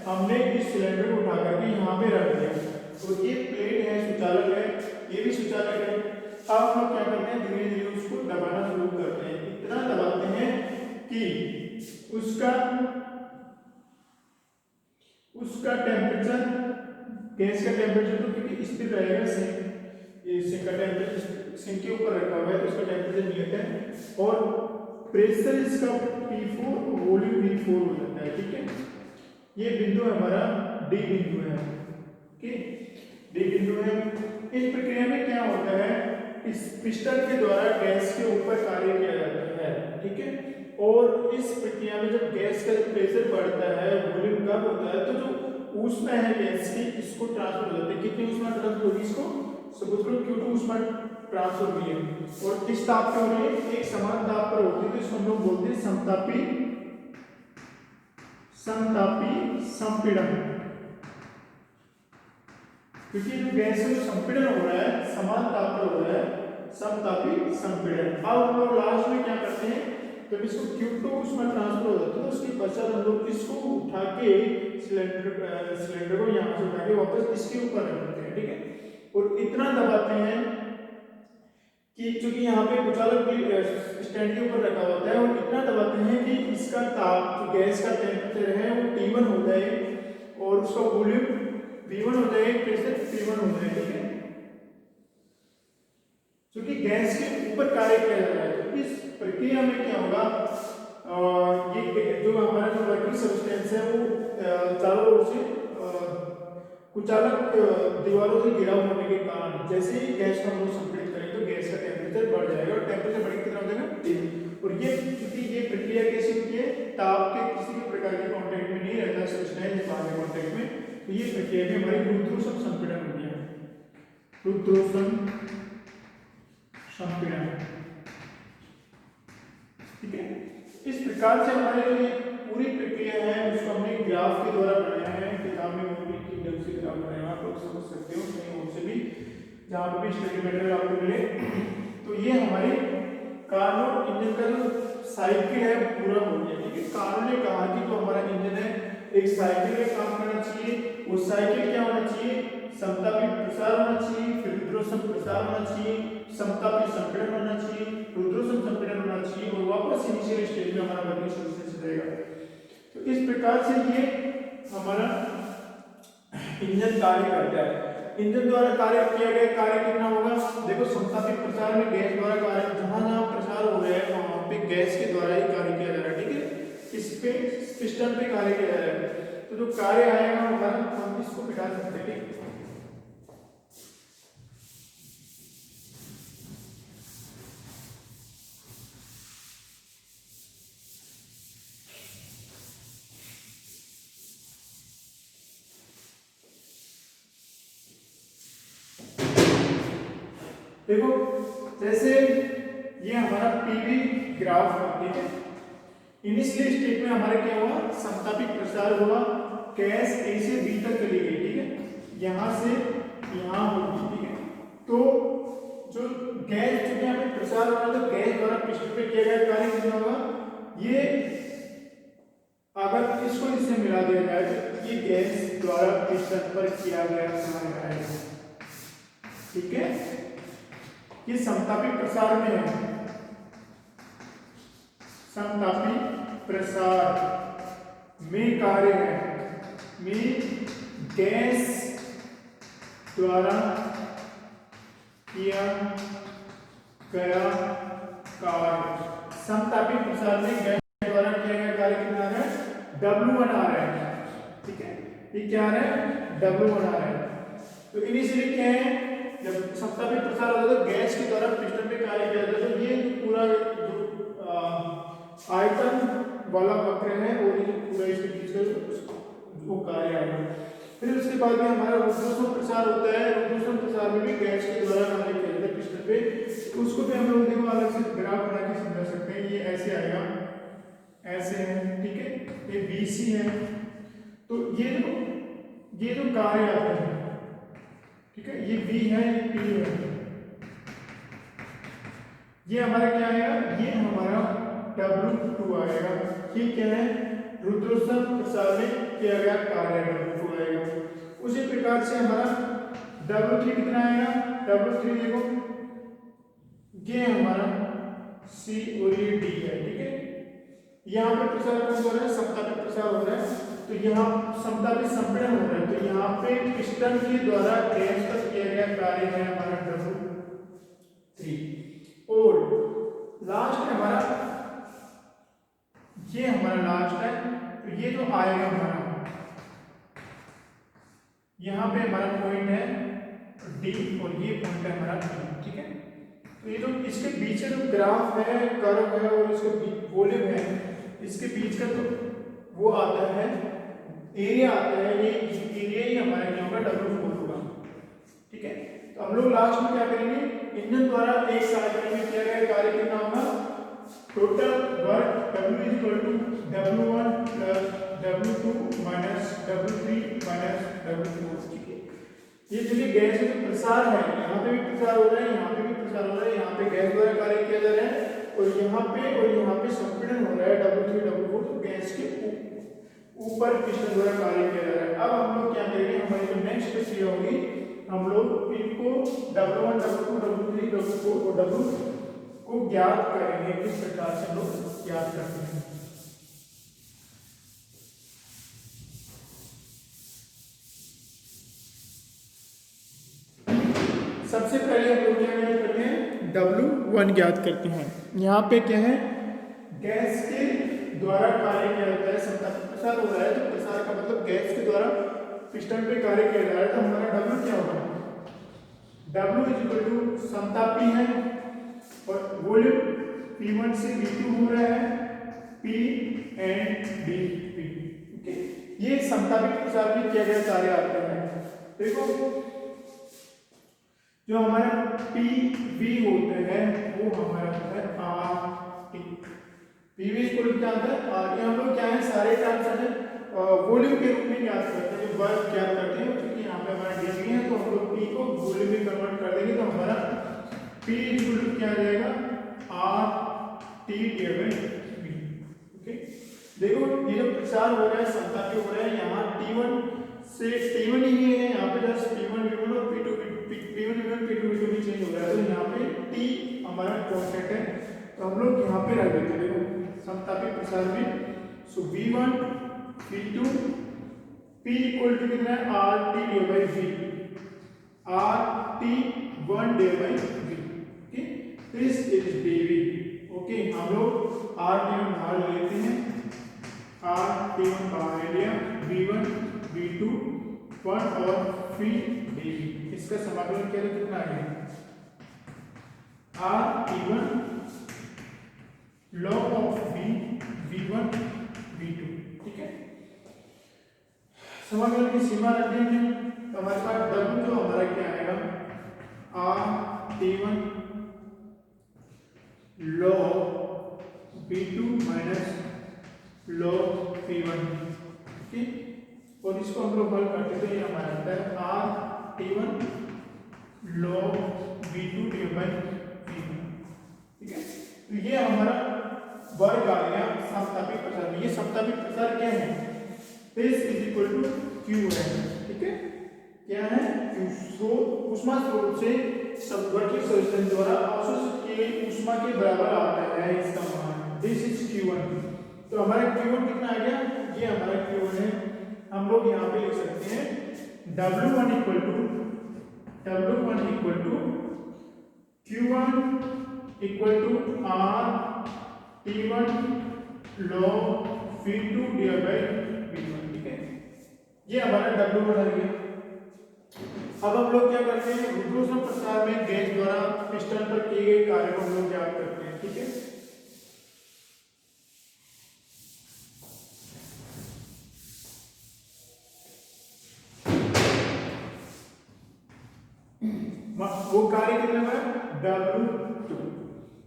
हमने इस सिलेंडर को उठा करके यहाँ पे रख दिया। तो ये प्लेट है, सुचालक है, ये भी सुचालक है। अब हम क्या करते हैं, धीरे धीरे उसको दबाना शुरू करते हैं, इतना दबाते हैं कि उसका टेम्परेचर, गैस का टेम्परेचर तो क्योंकि स्थिर रहेगा, सिंक का टेम्परेचर सिंक के ऊपर रखा हुआ है तो इसका टेम्परेचर नियत है, और प्रेशर इसका P4 वॉल्यूम V4 हो जाता है, ठीक है। ये बिंदु हमारा D बिंदु है, ओके, D बिंदु है। इस प्रक्रिया में क्या होता है, इस पिस्टन के द्वारा गैस के ऊपर कार्य किया जाता है, ठीक है। और इस प्रक्रिया में जब गैस का प्रेशर बढ़ता है, वॉल्यूम कम होता है, तो जो ऊष्मा है गैस की इसको ट्रांसफर हो जाती है। कितनी ऊष्मा ट्रांसफर होगी, इसको सपोज करो Q2 ऊष्मा ट्रांसफर हुई है और किस ताप पे हो रही है, एक समान ताप पर होती है, तो इसको हम लोग बोलते हैं समतापी संपीड़न। क्योंकि जो गैस में जो संपीड़न हो रहा है समान ताप पर हो रहा है, समतापी संपीड़न। अब हम लोग लास्ट में क्या करते हैं, जब इसको Q2 उसमें ट्रांसफर हो जाता है तो उसके पश्चात हम लोग इसको उठा के सिलेंडर को यहाँ से उठा के वापस इसके ऊपर रख देते हैं, ठीक है। और इतना दबाते हैं कि चूंकि यहाँ पे कुचालक स्टैंड के ऊपर रखा होता है, और इतना दबाते हैं कि इसका ताप, जो गैस का टेम्परेचर है वो T1 हो जाए और उसका वॉल्यूम V1 हो जाए, प्रेशर P1 हो जाए, ठीक है। क्योंकि गैस के ऊपर कार्य किया जा रहा है, तो इस प्रक्रिया में क्या होगा, ये जो हमारा जो वर्किंग सब्सटेंस है वो चारों ओर से कुचालक दीवारों से घिरा होने के कारण जैसे ही गैस को हम लोग संपीड़ित करेंगे तो गैस का टेम्परेचर बढ़ जाएगा, और टेम्परेचर बढ़ के कितना हो जाएगा T। और ये क्योंकि ये प्रक्रिया कैसे होती है, ताप के किसी भी प्रकार के कांटेक्ट में नहीं रहता सब्सटेंस या बाहर के कांटेक्ट में, तो ये प्रक्रिया भी हमारी रुद्धोष्म संपीड़न होती है, रुद्धोष्म संपीड़न, ठीक है। इस प्रकार से हमारे जो ये पूरी प्रक्रिया है उसको हमने ग्राफ के द्वारा बनाया है, किताब में वो भी ढंग से ग्राफ बनाया है, आप लोग समझ सकते हो कहीं और से भी जहाँ पे भी स्टडी मटेरियल आपको मिले। तो ये हमारी कार्नोट इंजन का जो साइकिल है पूरा हो गया, ठीक है। कार्नोट ने कहा कि जो हमारा इंजन है एक साइकिल में काम करना चाहिए, वो साइकिल क्या होना चाहिए, समतापी प्रसार होना चाहिए, फिर रुद्धोष्म प्रसार होना चाहिए, समतापी संपीड़न होना चाहिए, रुद्धोष्म संपीड़न होना चाहिए, और वापस इनिशियल स्टेज में हमारा वर्किंग सब्सटेंस रहेगा। तो इस प्रकार से ये हमारा इंजन कार्य करता है। इंजन द्वारा कार्य किया गया कार्य कितना होगा, देखो समतापी प्रसार में गैस द्वारा कार्य, जहां जहां प्रसार हो रहा है वहां पे गैस के द्वारा ही कार्य किया जा रहा है, ठीक है। इस पे पिस्टन पे कार्य किया जा रहा है, तो जो कार्य आएगा हमारा हम इसको मिटा सकते हैं, ठीक है। देखो जैसे ये हमारा पीवी ग्राफ है, ठीक है। इनिशियल स्टेट में हमारे क्या हुआ, समतापी प्रसार हुआ, गैस ए से बी तक चली गई, ठीक है, यहां से यहां होगी, ठीक है। तो जो गैस चूंकि यहाँ पे प्रसार हो रहा है तो गैस द्वारा पिस्टन पे किया गया कार्य कितना होगा, ये अगर इसको इससे मिला दिया जाए तो ये गैस द्वारा पिस्टन पर किया गया कार्य है, ठीक है। ये समतापी प्रसार में है, समतापी प्रसार में कार्य है, में गैस द्वारा किया गया कार्य, समतापी प्रसार में गैस द्वारा किया गया कार्य कितना है, W1 आ रहा है, ठीक है। ये क्या आ रहा है, W1 आ रहा है। तो इनिशियली क्या है, जब समतापी प्रसार होता है तो गैस के द्वारा पिस्टन पे कार्य किया जाता है, तो ये पूरा जो आयतन वाला वक्र है और ये पूरा इसके बीच का वो कार्य आएगा। फिर उसके बाद में हमारा रुद्धोष्म प्रसार होता है, रुद्धोष्म प्रसार में भी गैस के द्वारा कार्य किया जाता है पिस्टन पे, तो उसको भी हम लोग देखो अलग से ग्राफ बना के समझा सकते हैं। ये ऐसे आएगा, ऐसे है, ठीक है, ये BC है, तो ये जो कार्य आता है, ठीक है, ये B है, ये P है, ये हमारा क्या आएगा, ये हमारा W2 आएगा। ये क्या है, रुद्धोष्म प्रसार में किया गया कार्य W2 आएगा। उसी प्रकार से हमारा W3 कितना आएगा, W3 देखो ये हमारा C और ये D है, ठीक है। यहाँ पे प्रसार कौन हो रहा है, समतापी प्रसार हो रहा है, तो यहाँ समतापी संपीड़न हो रहा है, तो यहाँ पे पिस्टन के द्वारा गैस पर किया गया कार्य है हमारा W3। और लास्ट हमारा ये हमारा लास्ट है, तो ये जो आएगा हमारा यहाँ पे हमारा पॉइंट है D और ये पॉइंट है हमारा B, ठीक है। तो ये जो इसके बीच जो ग्राफ है, कर्व है और इसके वॉल्यूम है, इसके बीच का तो वो आता है एरिया आता है, ये एरिया ही हमारा क्या होगा W4 होगा, ठीक है। तो हम लोग लास्ट में क्या करेंगे, इंजन द्वारा एक साइकिल में किया गया कार्य कितना होगा, total work W equal to W1 plus W2 minus W3 minus W4। ठीक है, ये चलिए गैस का जो प्रसार है, यहाँ पे भी प्रसार हो रहा है, यहाँ पे भी प्रसार हो रहा है, यहाँ पे गैस द्वारा कार्य किया जा रहा है और यहाँ पे संपीड़न हो रहा है W3 W4, तो गैस के ऊपर पिस्टन द्वारा कार्य किया जा रहा है। अब हम लोग क्या करेंगे, हमारी जो नेक्स्ट प्रक्रिया होगी, हम लोग इनको W1 W2 W3 W4 और W को ज्ञात करेंगे। किस प्रकार से लोग ज्ञात करते हैं, सबसे पहले हम लोग क्या ज्ञात करते हैं, W1 ज्ञात करते हैं। यहाँ पे क्या है, गैस के द्वारा कार्य किया जाता है, संतापित प्रसार हो रहा है, तो प्रसार का मतलब गैस के द्वारा पिस्टन पे कार्य किया जा रहा है, तो हमारा W क्या होगा, W इक्वल टू समतापी है और वॉल्यूम P1 से V2 हो रहा है, P and B P। Okay, ये समतापित प्रसार में किया गया कार्य आता है। देखो जो हमारा PV होते हैं वो हमारा होता है RT। PV इक्वल टू क्या होता है, RT। हम लोग क्या है, सारे टर्म्स हैं वॉल्यूम के रूप में ज्ञात करते हैं, जो वर्क ज्ञात करते हैं, क्योंकि यहाँ पे हमारा dV है तो हम लोग P को वॉल्यूम में कन्वर्ट कर देंगे, तो हमारा P इक्वल टू क्या आ जाएगा, RT डिवाइडेड V। ओके, देखो ये जो प्रसार हो रहा है, समतापी हो रहा है, यहाँ T1 से T1 ही है, यहाँ पे जस्ट P1 V1 और P2 P1 V1 P2 V2 भी चेंज हो रहा है, तो यहाँ पे T हमारा कांस्टेंट है, तो हम लोग यहाँ पे रख देते हैं। देखो समतापी प्रसार में सो V1 V2 P equal to कितना है, RT divide V, RT1 divide V। Okay, this is dV। Okay, हम लोग RT1 बाहर ले लेते हैं, RT1 बाहर लिया, V1 V2 1 और फिर dV, इसका समाकलन क्या कितना आएगा, RT1 log of V V1 V2। ठीक है, समाकलन की सीमा रख देंगे, तो हमारे पास W जो हमारा क्या आएगा, RT1 log V2 minus log V1। ठीक, और इसको हम लोग हल करते तो ये हमारा आता है RT1 log V2 divide V1। ठीक है, तो ये हमारा वर्ग आ गया समतापी प्रसार में। ये समतापी प्रसार क्या है, this is equal to Q है। ठीक है, क्या है, Q स्रोत, ऊष्मा स्रोत से वर्किंग सॉल्यूशन द्वारा अवशोषित किए ऊष्मा के बराबर आता है इसका मान, दिस इज Q1। तो हमारा Q1 कितना आ गया, ये हमारा Q1 है। हम लोग यहाँ पे लिख सकते हैं W1 equal to Q1 equal to RT1 log V2 divide V1। ठीक है, ये हमारा W1 आ गया। अब हम लोग क्या करते हैं, रुद्रोष्म प्रसार में गैस द्वारा पिस्टन पर किए गए कार्य को हम लोग ज्ञात करते हैं। ठीक है, वो कार्य कितना हमारा W2।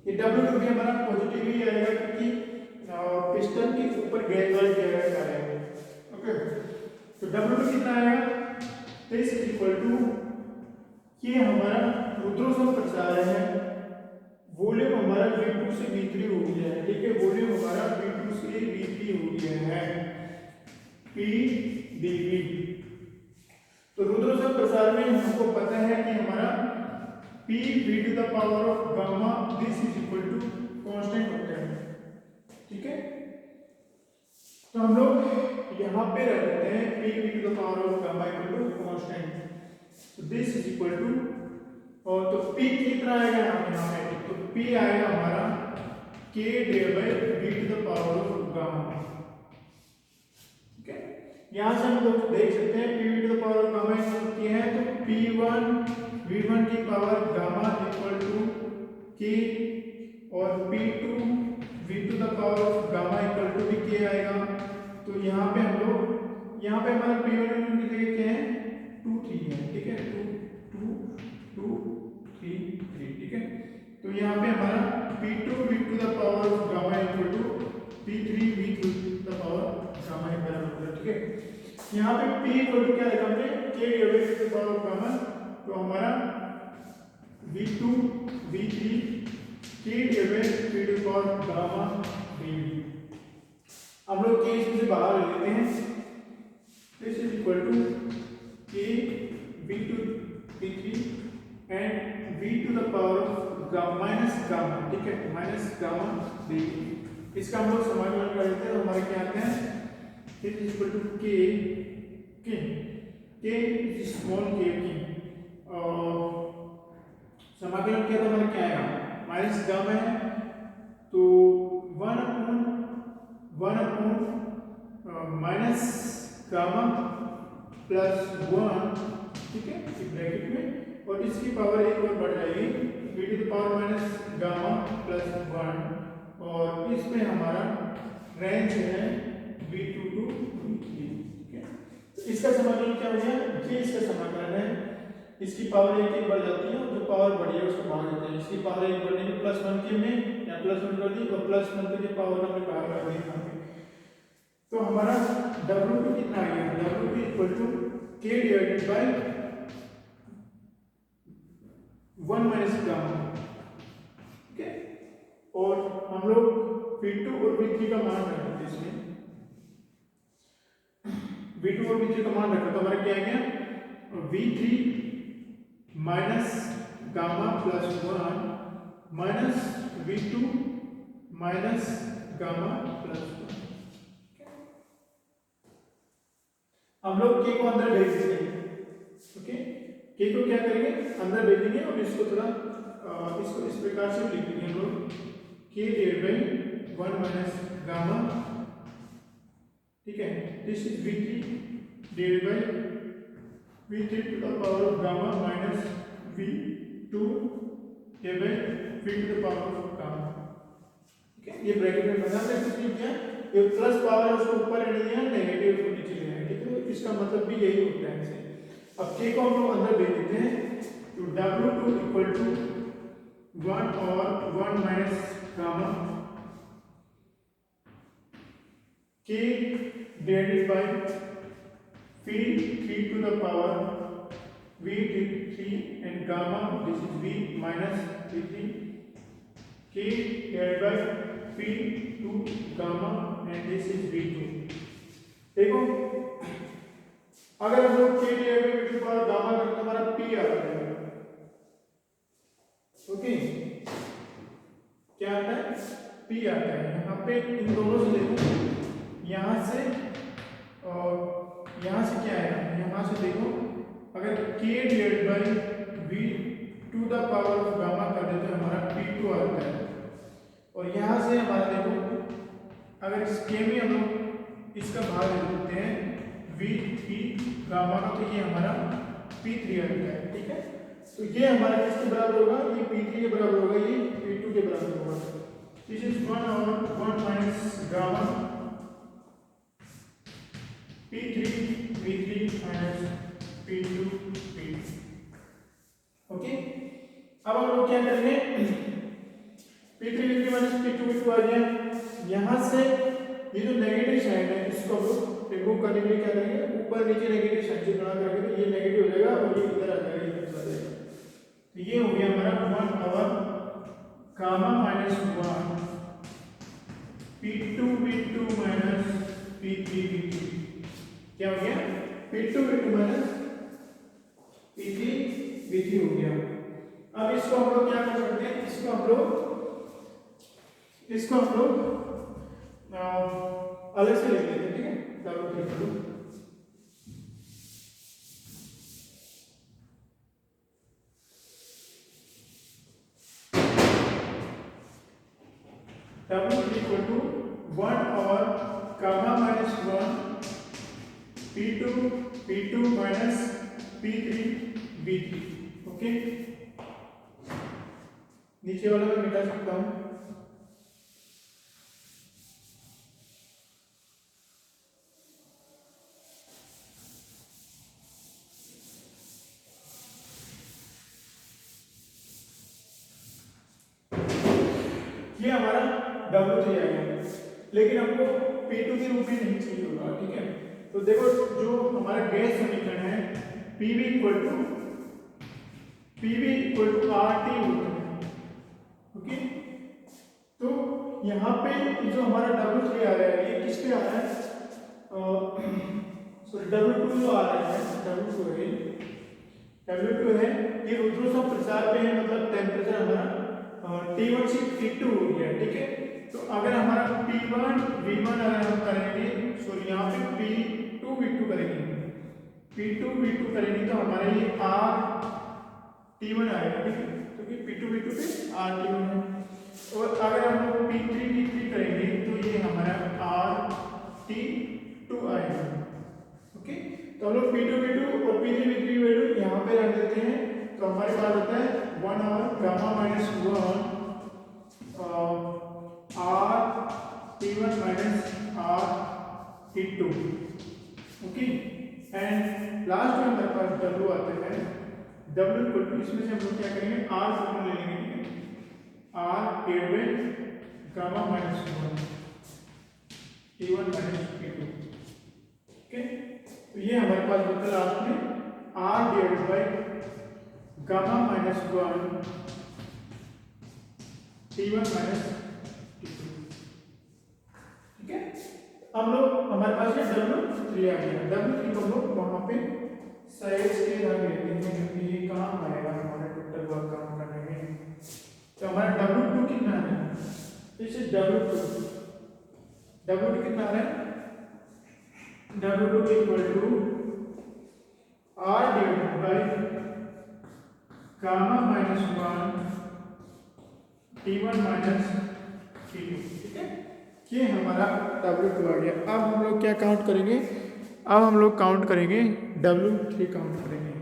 ये W2 भी हमारा पॉजिटिव ही आएगा, क्योंकि पिस्टन के ऊपर गैस द्वारा किया गया कार्य है। ओके, तो W2 कितना आएगा, दिस इज इक्वल टू, ये हमारा रुद्रोष्म प्रसार है, वॉल्यूम हमारा V2 से V3 हो गया है। ठीक है, वॉल्यूम हमारा V2 से V3 हो गया है, P dV। तो रुद्रोष्म प्रसार में हमको पता है कि हमारा P V to the power of gamma this is equal to constant होता है। ठीक है, तो हम लोग यहाँ पे रख देते हैं P V to the power of gamma equal to constant, तो दिस इज इक्वल टू, और तो P कितना आएगा यहाँ पे, तो P आएगा हमारा K divide V to the power of gamma. ठीक है, यहाँ से हम लोग देख सकते हैं P V to the power of gamma equal किया है, तो P1 V1 की power gamma equal to K और P2 V to the power of gamma equal to भी K आएगा। तो यहाँ पे हम लोग, यहाँ पे हमारा P1 की जगह क्या है, 2 3 है। ठीक है, 2 2 2 3 3, ठीक है। तो यहाँ पे हमारा P2 V to the power of gamma equal to P3 V to the power gamma के बराबर होगा, ठीक है। यहाँ पे P इक्वल टू क्या लिखा हमने, K divided by the power of gamma, तो हमारा V2 V3 K divided by the power of gamma V। हम लोग K इसमें से बाहर ले लेते हैं, this is equal to K V2 V3 and V to the power of gamma minus gamma, ठीक है, माइनस गामा V। इसका हम लोग समाकलन कर लेते हैं, हमारे क्या आते हैं, this is equal to K K K is small K समाकलन किया तो हमारा क्या आएगा, माइनस गामा है तो 1 माइनस गामा प्लस 1, ठीक है, इस ब्रैकेट में, और इसकी पावर एक और बढ़ जाएगी v to the power minus gamma plus 1, और इसमें हमारा रेंज है v2 टू v3, ठीक है। तो इसका समाकलन क्या हो गया, ये इसका समाकलन है, इसकी पावर एक बढ़ जाती है और जो पावर बढ़ी है उसको बाहर देते हैं, इसकी पावर एक बढ़ने की प्लस 1 के में या प्लस 1 कर दी और प्लस 1 की पावर हमने बाहर कर दी यहाँ पे। तो हमारा W2 कितना आ गया, W2 equal to K divided by 1 minus gamma, ठीक है। और हम लोग V2 और V3 का मान रख देते हैं, इसमें V2 और V3 का मान रखा तो हमारा क्या आ गया, V3 minus gamma plus 1 minus V2 minus gamma plus 1। हम लोग K को अंदर भेज देंगे, ओके, K को क्या करेंगे, अंदर भेज देंगे और इसको थोड़ा इसको इस प्रकार से लिख देंगे हम लोग, K divided by 1 minus gamma, ठीक है, this is V3 divided by V3 to the power of gamma minus V2 divided V to the power of gamma, ठीक है। ये ब्रैकेट में बना सकते हैं, क्या ये प्लस पावर है उसको ऊपर ले लिया, नेगेटिव उसको नीचे ले आए, ठीक है। तो इसका मतलब भी यही होता है इसे। अब K को हम लोग अंदर भेज देते हैं, तो W2 इक्वल टू 1 और 1 minus gamma K divided by V3 to the power V3 and gamma, this is V minus V3 K divided by V2 gamma and this is V2। देखो अगर हम लोग K divided by power gamma करते हमारा P आता है, okay, क्या आता है, P आता है। यहाँ पे इन दोनों से देखो, यहाँ से और यहाँ से क्या है, यहाँ से देखो अगर K divided by V2 the power of gamma कर देते हैं हमारा P2 आता है, और यहाँ से हमारा देखो अगर इस K में हम लोग इसका भाग दे देते हैं V3 गामा का, तो ये हमारा P3 आता है, ठीक है। तो ये हमारा किसके बराबर होगा, ये P3 के बराबर होगा, ये P2 के बराबर होगा, दिस इज 1 और 1 minus gamma P3 V3 minus P2 P2, okay. अब हम लोग क्या करेंगे, P3 V3 minus P2 P2 आ गया, यहाँ से ये जो नेगेटिव साइड है इसको हम लोग रिमूव करने के लिए क्या करेंगे, ऊपर नीचे नेगेटिव साइड से गुणा करेंगे, तो ये नेगेटिव हो जाएगा और ये इधर आ जाएगा, ये इधर आ जाएगा। तो ये हो गया हमारा 1 और gamma minus 1 P2 V2 minus P3 V3, क्या हो गया, P2 V2 minus P3 V3 हो गया। अब इसको हम लोग क्या कर सकते हैं, इसको हम लोग अलग से लिख लेते हैं, ठीक है। W3 इक्वल टू 1 और gamma minus 1 P2 minus P3 V3, okay. नीचे वाला मैं मिटा सकता हूँ, ये हमारा W3 आ गया, लेकिन हमको P2 के रूप में नहीं चाहिए होगा, ठीक है। तो देखो जो हमारा गैस समीकरण है PV इक्वल टू RT होता है, ओके। तो यहाँ पे जो हमारा W3 आ रहा है ये किस पे आ रहा है, सॉरी W2 जो आ रहा है, W2 है ये रुद्रोत्सव प्रसार पे है, मतलब टेम्परेचर हमारा T1 से T2 हो गया, ठीक है। तो अगर हमारा P1 V1 अगर हम करेंगे, सॉरी यहाँ पे P2 V2 करेंगे, करेंगे तो हमारा ये RT1 आएगा, ठीक है, क्योंकि P2 V2 पे RT1 है। और अगर हम लोग P3 V3 करेंगे तो ये हमारा RT2 आएगा, ओके। तो हम लोग P2 V2 और P3 V3 वैल्यू यहाँ पे रख देते हैं, तो हमारे पास होता है 1 और gamma minus 1 RT1 minus RT2, okay. And last में हमारे पास W आते हैं, W इक्वल टू, इसमें से हम लोग क्या करेंगे, R फॉर्मूला ले लेंगे, R एड gamma minus 1 T1 minus T2, okay. तो ये हमारे पास होता है लास्ट में R divided by gamma minus 1 T1 minus T2, ठीक है। अब लोग हमारे पास ये W3 आ गया, W3 को हम लोग वहां पे साइड के रख लेते हैं, क्योंकि ये काम आएगा हमारे टोटल वर्क काम करने में। तो हमारा W2 कितना है, दिस इज W2 कितना है, W2 equal to R divided by gamma minus 1 T1 minus T2, ठीक है। ये हमारा W2 आ गया। अब हम लोग क्या काउंट करेंगे, अब हम लोग काउंट करेंगे W3 काउंट करेंगे।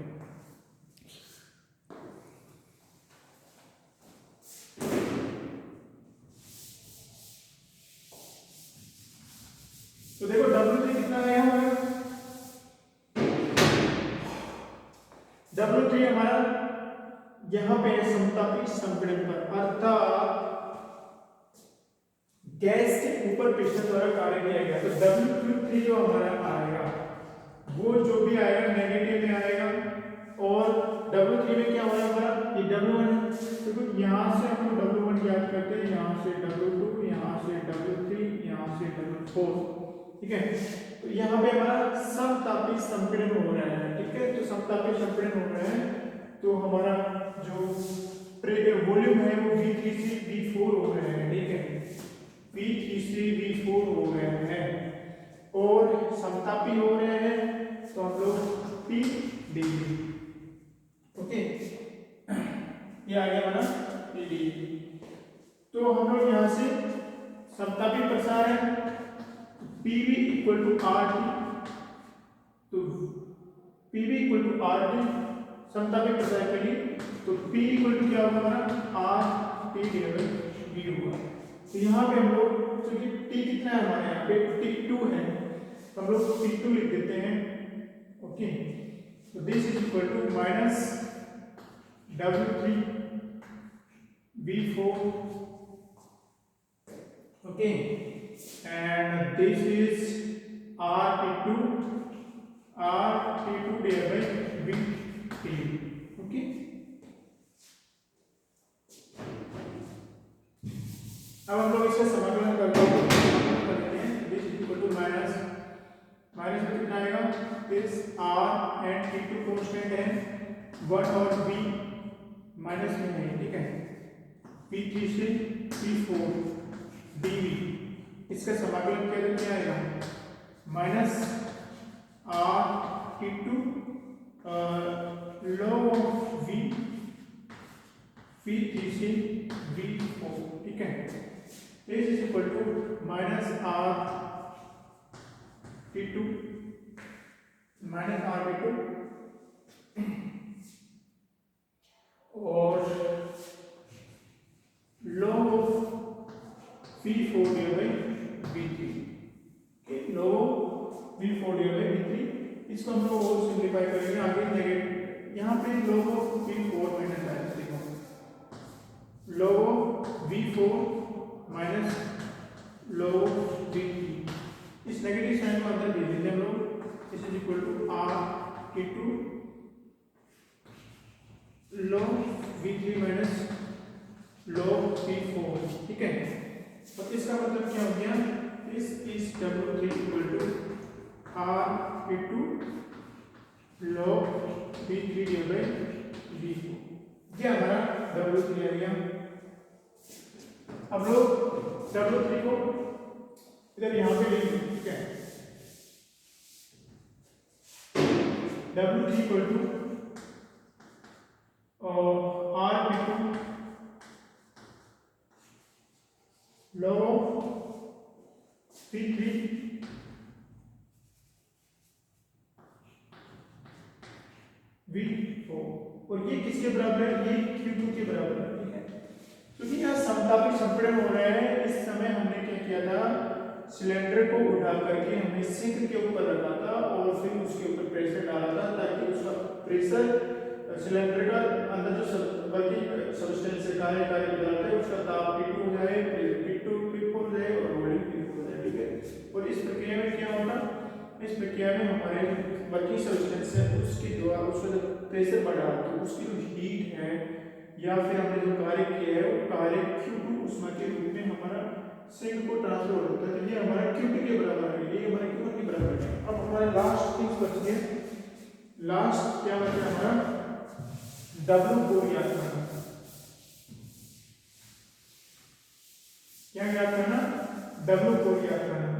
तो देखो W3 कितना आया हमारा, W3 हमारा यहां पे समतापी संपीड़न पर, अर्थात गैस के ऊपर पिस्टन द्वारा कार्य किया गया, तो W3 जो हमारा आएगा वो जो भी आएगा नेगेटिव में आएगा, और W3 में क्या होगा हमारा, ये W1 है, तो यहाँ से हम लोग W1 याद करते हैं, यहाँ से W2, यहाँ से W3, यहाँ से W4, ठीक है। तो यहाँ पे हमारा समतापी संपीड़न हो रहा है, ठीक है। तो समतापी संपीड़न हो रहा है, तो हमारा जो वॉल्यूम है वो V3 से V4 हो रहे हैं, ठीक है, V3 से V4 हो रहे हैं, और समतापी हो रहे हैं, तो हम लोग P डिग्री, ओके, ये आ गया हमारा P डिग्री। तो हम लोग यहाँ से समतापी प्रसार है PV इक्वल टू RT, तो PV इक्वल टू RT समतापी प्रसार के लिए, तो P इक्वल टू क्या होगा हमारा RT डिवाइडेड V होगा। तो यहाँ पे हम लोग, क्योंकि T कितना है हमारे यहाँ पे T2 है, तो हम लोग T2 लिख देते हैं, ओके। तो this is equal to minus W3 V4, okay, and this is RT2 divided by VT, okay. अब हम लोग इसका समाकलन कर लेते हैं, this is equal to minus में कितना आएगा, this R and T2 constant है, 1 और V माइनस में है, ठीक है, P3 से P4 dV, इसका समाकलन क्या आएगा, minus R T2 log of V P3 से V4, ठीक है। This is equal to minus R T2 और log of V4 divided by V3, log of V4 divided by V3, इसको हम लोग और सिंपलीफाई करेंगे आगे, नेगेटिव यहाँ पे log of V4 माइनस आएगा, देखो log of V4 minus log v3। इस नेगेटिव साइन को अंदर भेज देते हैं हम लोग, this is equal to r into log v3 minus log v4, ठीक है। और इसका मतलब क्या हो गया, this is w3 equal to r into log v3 divide by v4, ये हमारा w3 आ गया। अब लोग w3 को इधर यहाँ पे लिख, ठीक है, w3 equal to r into log v3 v4, और ये किसके बराबर है, ये q2 के बराबर है, ठीक है। क्योंकि यहाँ समतापिक संपीड़न हो रहा है, इस समय हमने क्या किया था, सिलेंडर को उठा करके हमने सिंक के ऊपर रखा था और फिर उसके ऊपर प्रेशर डाला था, ताकि उसका प्रेशर सिलेंडर का अंदर जो वर्किंग सब्सटेंस से कार्य बदलता है उसका ताप P2 हो जाए, P2 P4 हो जाए और वोल्टेज P4 हो जाए, ठीक है। और इस प्रक्रिया में क्या होगा, इस प्रक्रिया में हमारे वर्किंग सब्सटेंस है उसके द्वारा उसका जब प्रेशर बढ़ा तो उसकी जो हीट है या फिर हमने जो कार्य किया है वो कार्य Q2 ऊष्मा के रूप में हमारा सिंक को ट्रांसफर हो जाता है, तो ये हमारा Q2 के बराबर है, ये हमारा Q1 के बराबर है। अब हमारा लास्ट थिंग्स बच गए, लास्ट क्या बचा हमारा W4 याद करना, क्या याद करना, W4 याद करना।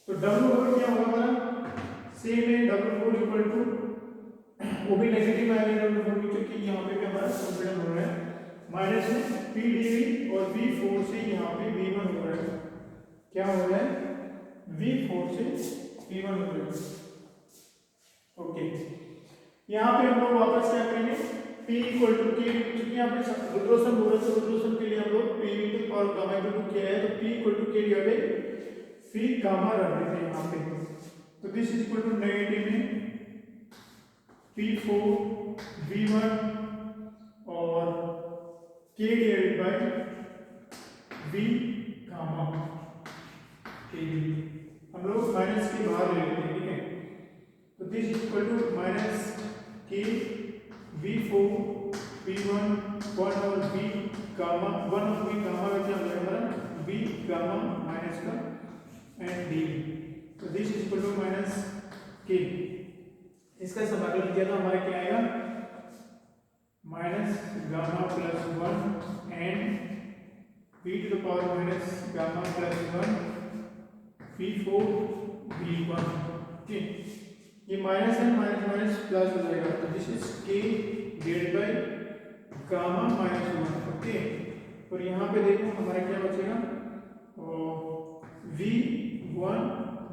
तो W4 क्या होगा हमारा, सेम है W4 इक्वल टू, वो भी नेगेटिव आएगा W4 क्योंकि यहाँ पे हमारा संपीड़न हो रहा है, माइनस P dV और V4 से यहाँ पे V1 हो रहा है, क्या हो रहा है, V4 से V1 हो रहा है, ओके। यहाँ पे हम लोग वापस क्या करेंगे, P इक्वल टू K, क्योंकि यहाँ पे रुद्रोष्म हो रहा है तो रुद्रोष्म के लिए हम लोग P into power gamma equal to K है, तो P equal to K divide by phi gamma रख देते हैं यहाँ पे, तो this is equal to negative में P4 V1 और K divide by V gamma K, हम लोग माइनस के बाहर ले लेते हैं, ठीक है। तो this is equal to minus K V4 V1 1 और V गामा 1 और V गामा का क्या हो जाएगा हमारा V गामा माइनस का एंड D, तो this is equal to minus K, इसका समाकलन किया था हमारा क्या आएगा, minus gamma plus 1 and V to the power minus gamma plus 1 V4 V1, ठीक, ये माइनस है, माइनस माइनस प्लस हो जाएगा, तो this is K divided by gamma minus 1, okay. और यहाँ पे देखो हमारा क्या बचेगा, V1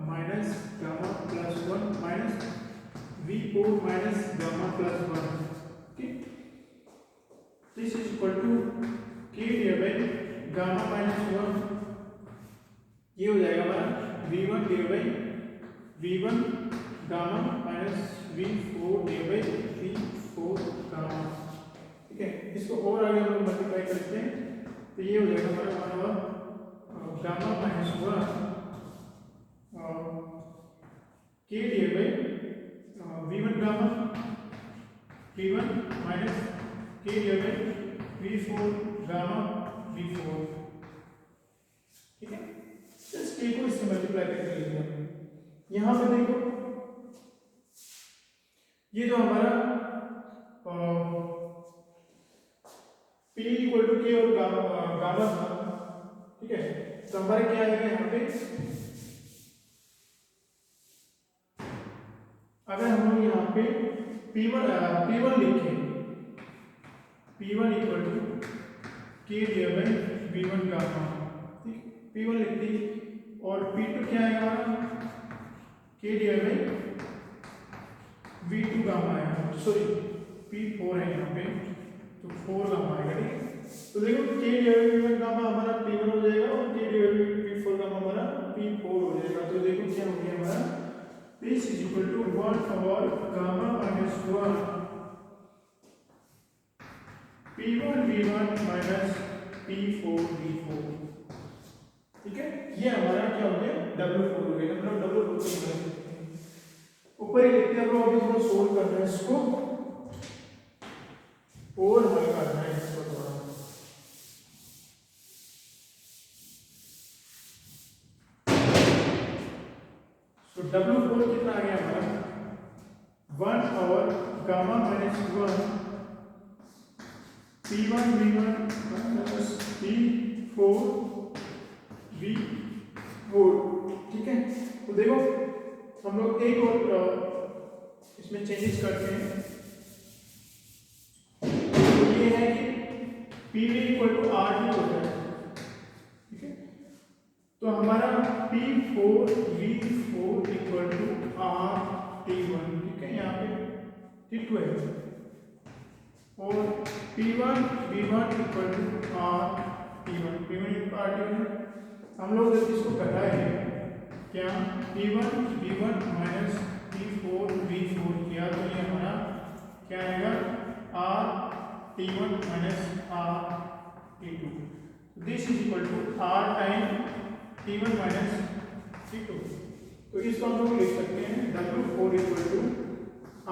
minus gamma plus 1 minus V4 minus gamma plus 1, ठीक, this is equal to K divided by gamma minus 1, ये हो जाएगा हमारा V1 divided by V1 gamma minus V4 divided by V4 gamma, ठीक है। इसको और आगे हम लोग मल्टीप्लाई करते हैं तो ये हो जाएगा हमारा gamma minus 1 K divided by V1 gamma V1 minus K divided by V4 gamma V4, ठीक है। जस्ट K को इससे मल्टीप्लाई करके लिख दिया। यहाँ पे देखो ये जो हमारा P इक्वल टू K और गामा था, ठीक है, तो हमारे क्या आएगा यहाँ पे, अगर हम लोग यहाँ पे P1 लिखें, P1 equal to K divided by V1 gamma, ठीक, P1 लिख दी, और P2 क्या आएगा हमारा K divided by V2 gamma आएगा, सॉरी P4 है यहाँ पे, तो 4 गामा आएगा, ठीक। तो देखो K divided by V1 gamma हमारा P1 हो जाएगा और K divided by V4 gamma हमारा P4 हो जाएगा, तो देखो क्या हो गया हमारा, this is equal to 1 over gamma minus 1 P P1V1 minus P4V4, ठीक है। ये हमारा क्या हो गया, W4 हो गया, मतलब W4 को निकाल सकते हैं। ऊपर ही लिखते हैं, अभी थोड़ा सोल्व करना है इसको और हल करना है इसको थोड़ा। तो W4 कितना आ गया हमारा 1 और gamma minus 1 P1V1 minus P4V4, ठीक है। तो देखो हम लोग एक और इसमें चेंजेस करते हैं। तो ये है कि PV इक्वल टू RT होता है, ठीक है। तो हमारा P4V4 इक्वल टू RT1, ठीक है, यहाँ पे T2 है, और P1V1 equal to RT1, P1 RT1 हम लोग जब इसको घटाएंगे क्या P1V1 माइनस P4V4 किया तो ये हमारा क्या आएगा RT1 minus RT2, this is equal to R time T1 minus T2। तो इसको हम लोग लिख सकते हैं W4 equal to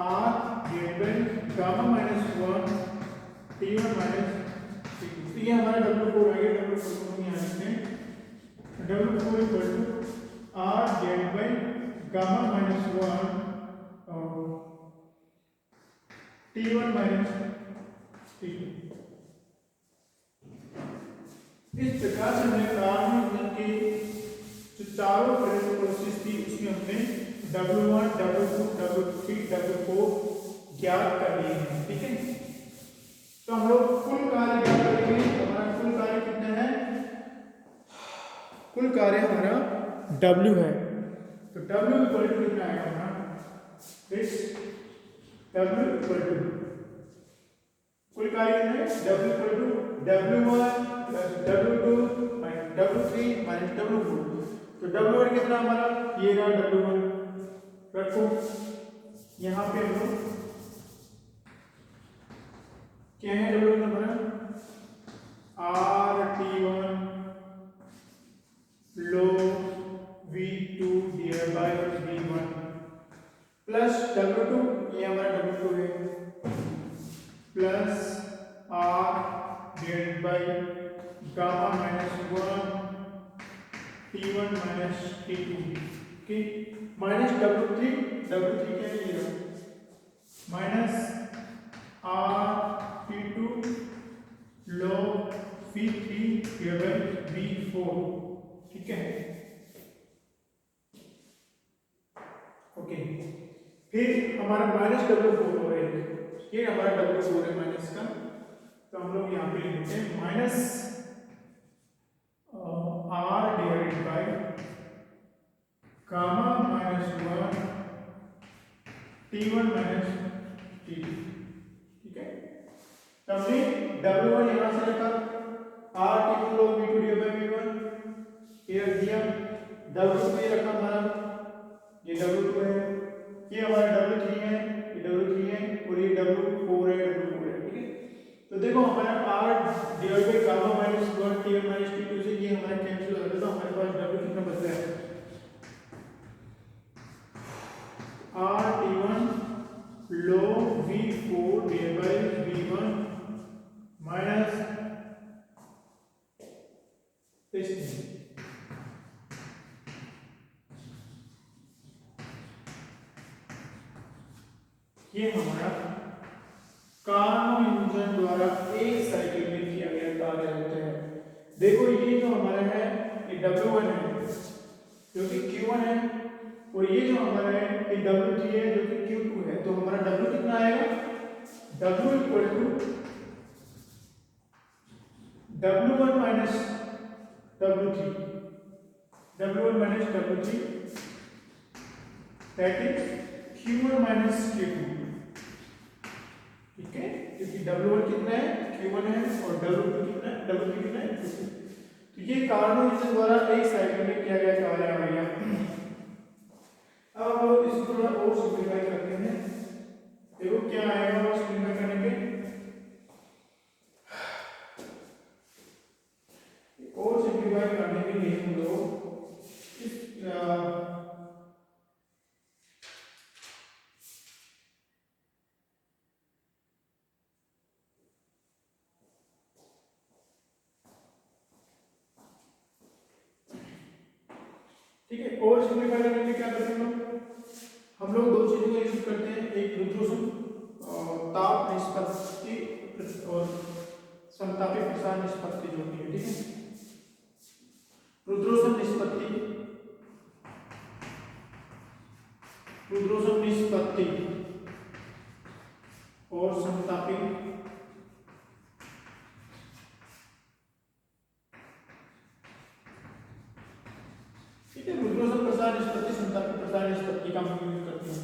R divided by gamma minus 1 T1 minus T2। तो ये हमारा W4 आ गया। W4 को हम यहाँ लिखते हैं W4 equal to R divided by gamma minus 1 T1 minus T2। इस प्रकार से हमने कार्बन के जो चारों प्रोसेस थी उसमें हमने W1, W2, W3, W4 ज्ञात कर लिए हैं, ठीक है। तो हम लोग कुल कार्य ज्ञात करेंगे। हमारा कुल कार्य कितना है, कुल कार्य हमारा W है। तो W इक्वल टू कितना आएगा हमारा इस W इक्वल टू कुल कार्य कितना है W equal to W1 plus W2 minus W3 minus W4। तो W1 कितना हमारा ये रहा W1, रखो यहाँ पे हम लोग क्या है W1 हमारा RT1 log V2 divide by V1 plus W2, ये हमारा W2 है, plus R divide by gamma minus 1 T1 minus T2, okay, minus W3 क्या है ये minus R T2 log V3 divide by V4, ठीक है, ओके। फिर हमारा माइनस W4 हो रहा है, ये हमारा W4 है माइनस का। तो हम लोग यहाँ पे लिखते हैं minus R divided by gamma minus 1 T1 minus T2, ठीक है। तो हमने W1 यहाँ से रखा, R T2 log V2 divide by V1 ये रख दिया, W2 पे रखा हमारा, ये W2 है, ये हमारा W3 है, ये W3 है, और ये W4 है, ठीक है। तो देखो हमारा R divide by gamma minus 1 T1 minus T2 से ये हमारा कैंसिल हो जाता है। तो हमारे पास W कितना बच रहा है RT1 log V4 divide by V1 minus ये हमारा कार्नो इंजन द्वारा एक साइकिल में किया गया कार्य होता है। देखो ये जो हमारा है ये W1 है जो कि Q1 है, और ये जो हमारा है ये W3 है जो कि Q2 है। तो हमारा W कितना आएगा W equal to W1 minus W3, W1 minus W3 that is Q1 minus Q2, ठीक है, क्योंकि W1 कितना है Q1 है और W2 कितना है W3 कितना है Q2। तो ये कार्नो इंजन द्वारा एक साइकिल में किया गया कार्य आ गया। अब हम लोग इसको थोड़ा और सिंपलीफाई करते हैं। देखो क्या आएगा और सिंपलीफाई करने पे करेंगे हम लोग इस ठीक है। और सिंप्लीफाई करने में क्या करते हैं हम लोग दो चीजों का यूज करते हैं, एक रुद्रोषम ताप निष्पत्ति और समतापी प्रसार निष्पत्ति जो होती है, ठीक है। रुद्रोषम निष्पत्ति और समतापी रुद्रोषम प्रसार निष्पत्ति समतापी प्रसार निष्पत्ति का हम यूज करते हैं।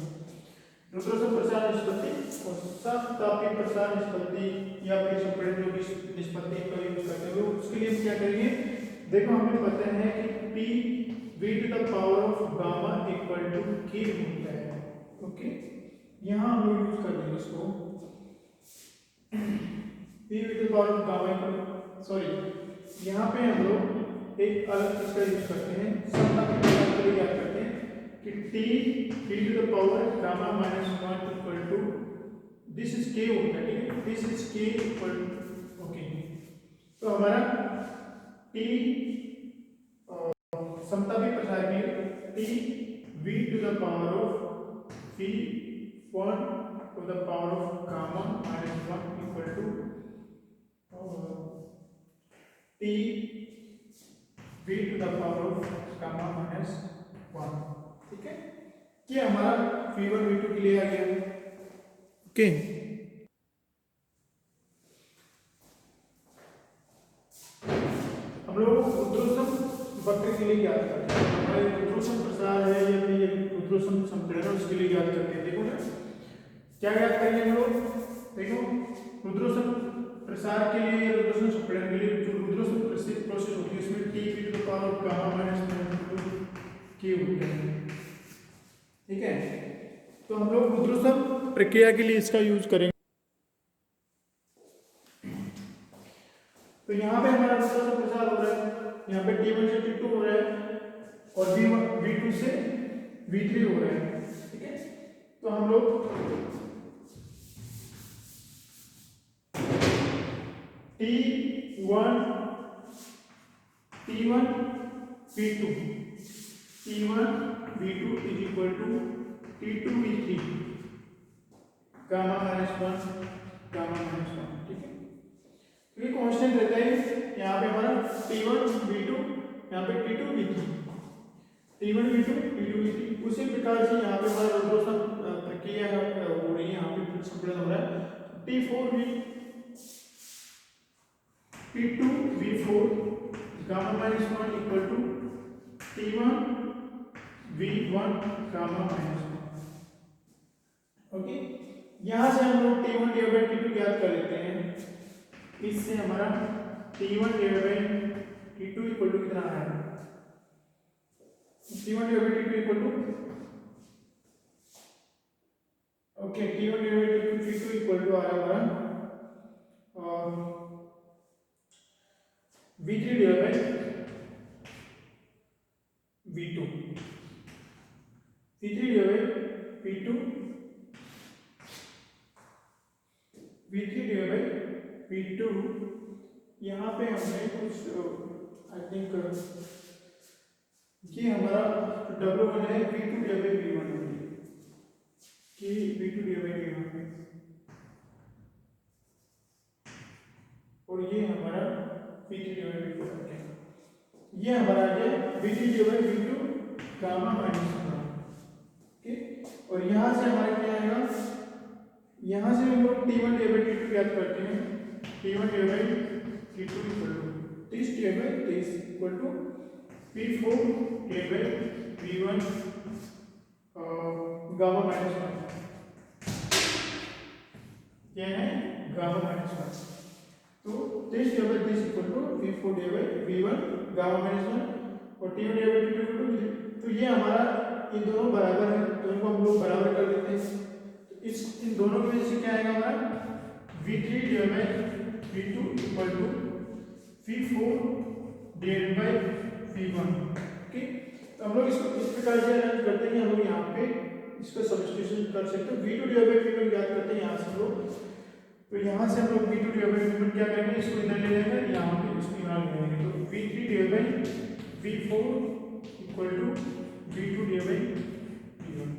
रुद्रोषम प्रसार निष्पत्ति और समतापी प्रसार निष्पत्ति या फिर सेपरेट जो भी निष्पत्ति का यूज करते हैं उसके लिए क्या करेंगे, देखो हमें पता है कि P v to the power of gamma equal to k होता है, ओके। यहाँ हम लोग यूज कर देंगे इसको P v to the power of gamma equal, sorry यहाँ पे हम लोग एक अलग चीज का यूज करते हैं, समतापी प्रसार के लिए याद करते हैं कि T v to the power gamma minus 1 equal to this is k होता है, ठीक है, this is k equal okay. तो हमारा T समतापी प्रसार के T v to the power of v1 to the power of gamma minus 1 equal to T v to the power of gamma minus 1, ठीक है। ये हमारा v1 v2 के लिए आ गया, ओके। हम लोग रुद्रोषम वक्र के लिए याद करते हैं, हमारे रुद्रोषम प्रसार है या फिर ये रुद्रोषम संपीड़न उसके लिए याद करते हैं। देखो ना क्या याद करेंगे हम लोग, देखो रुद्रोषम प्रसार के लिए या रुद्रोषम संपीड़न के लिए जो रुद्रोषम प्रोसेस होती है उसमें T v to the power of gamma minus 1 k होता है, ठीक है। तो हम लोग रुद्रोषम प्रक्रिया के लिए इसका यूज करेंगे। तो यहाँ पे हमारा रुद्रोषम प्रसार हो रहा है, यहाँ पे T1 से T2 हो रहा है और V2 से V3 हो रहा है, ठीक है। तो हम लोग T1 V2 is equal to T2 V3 gamma minus 1, ठीक है। तो ये कांस्टेंट रहता है, यहाँ पे हमारा T1 V2, यहाँ पे T2 V3, T1 V2 T2 V3। उसी प्रकार से यहाँ पे हमारा रुद्रोषम प्रक्रिया हो रही है, यहाँ पे संपीड़न हो रहा है। T2 V4 gamma minus 1 equal to T1 V1 gamma minus 1, okay. यहाँ से हम लोग T1 डिवाइड बाय T2 ज्ञात कर लेते हैं, इससे हमारा T1 divide by T2 equal to कितना है, T1 divide by T2 equal to okay, T1 divide by T2 equal to आ रहा है हमारा V3 divide by V2, V3 divide by V2, V3 divide by V2। यहाँ पे हमने कुछ आई थिंक ये हमारा W1 है, V2 डिवाइड बाय V1 है कि V2 डिवाइड बाय V1 है और ये हमारा V3 डिवाइड बाय V4 है, ये हमारा आ गया V3 divide by V2 gamma minus 1, ठीक। और यहाँ से हमारा क्या आएगा, यहाँ से हम लोग T1 डिवाइड बाय T2 याद करते हैं, T1 divide by T2 equal to 30 divide by 30 equal to P4 divide by V1 gamma minus 1, क्या है गामा माइनस 1। तो 30 divide by 30 equal to P4 divide by V1 gamma minus 1 और T1 divide by T2 equal to. तो ये हमारा इन दोनों बराबर है, तो इनको हम लोग बराबर कर देते हैं। तो इस इन दोनों की वजह से क्या आएगा हमारा V3 divide by V2 equal to V4 divide by V1। Okay, तो हम लोग इसको इस प्रकार से अरेंज करते हैं कि हम लोग यहाँ पे इसको सब्स्टिट्यूशन कर सकते हैं। V2 डिवाइड बाय V1 ज्ञात करते हैं यहाँ से हम लोग, तो यहाँ से हम लोग V2 डिवाइड बाय V1 क्या करेंगे, इसको इधर ले जाएंगे, यहाँ पे इसको यहाँ ले जाएंगे, तो V3 divide by V4 equal to V2 divide by V1।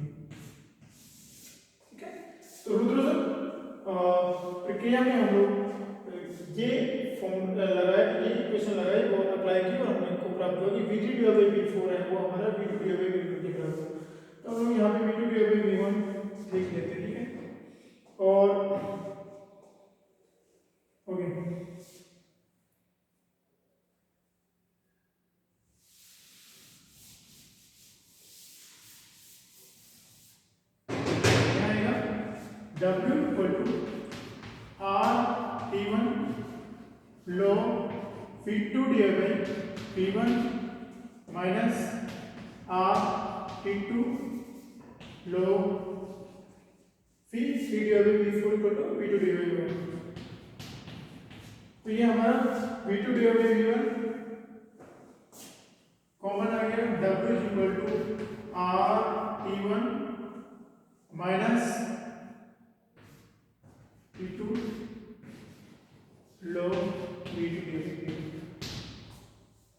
ठीक है, तो रुद्र सर प्रक्रिया में हम लोग ये फॉर्मूला लगाए, ये इक्वेशन लगाए, वो अप्लाई की और हमने को प्राप्त हुआ कि V3 डिवाइड बाय V4 है वो हमारा V2 डिवाइड बाय V1 के बराबर है। तो हम लोग यहाँ पे V2 डिवाइड बाय V1 लिख लेते हैं। ठीक है, और okay W equal to R T1 log V2 divide by V1 minus R T2 log V3 divide by V4 equal to V2 divide by V1। तो ये हमारा V2 divide by V1 common आ गया, W equal to R T1 minus T2 log V2 divide by V1।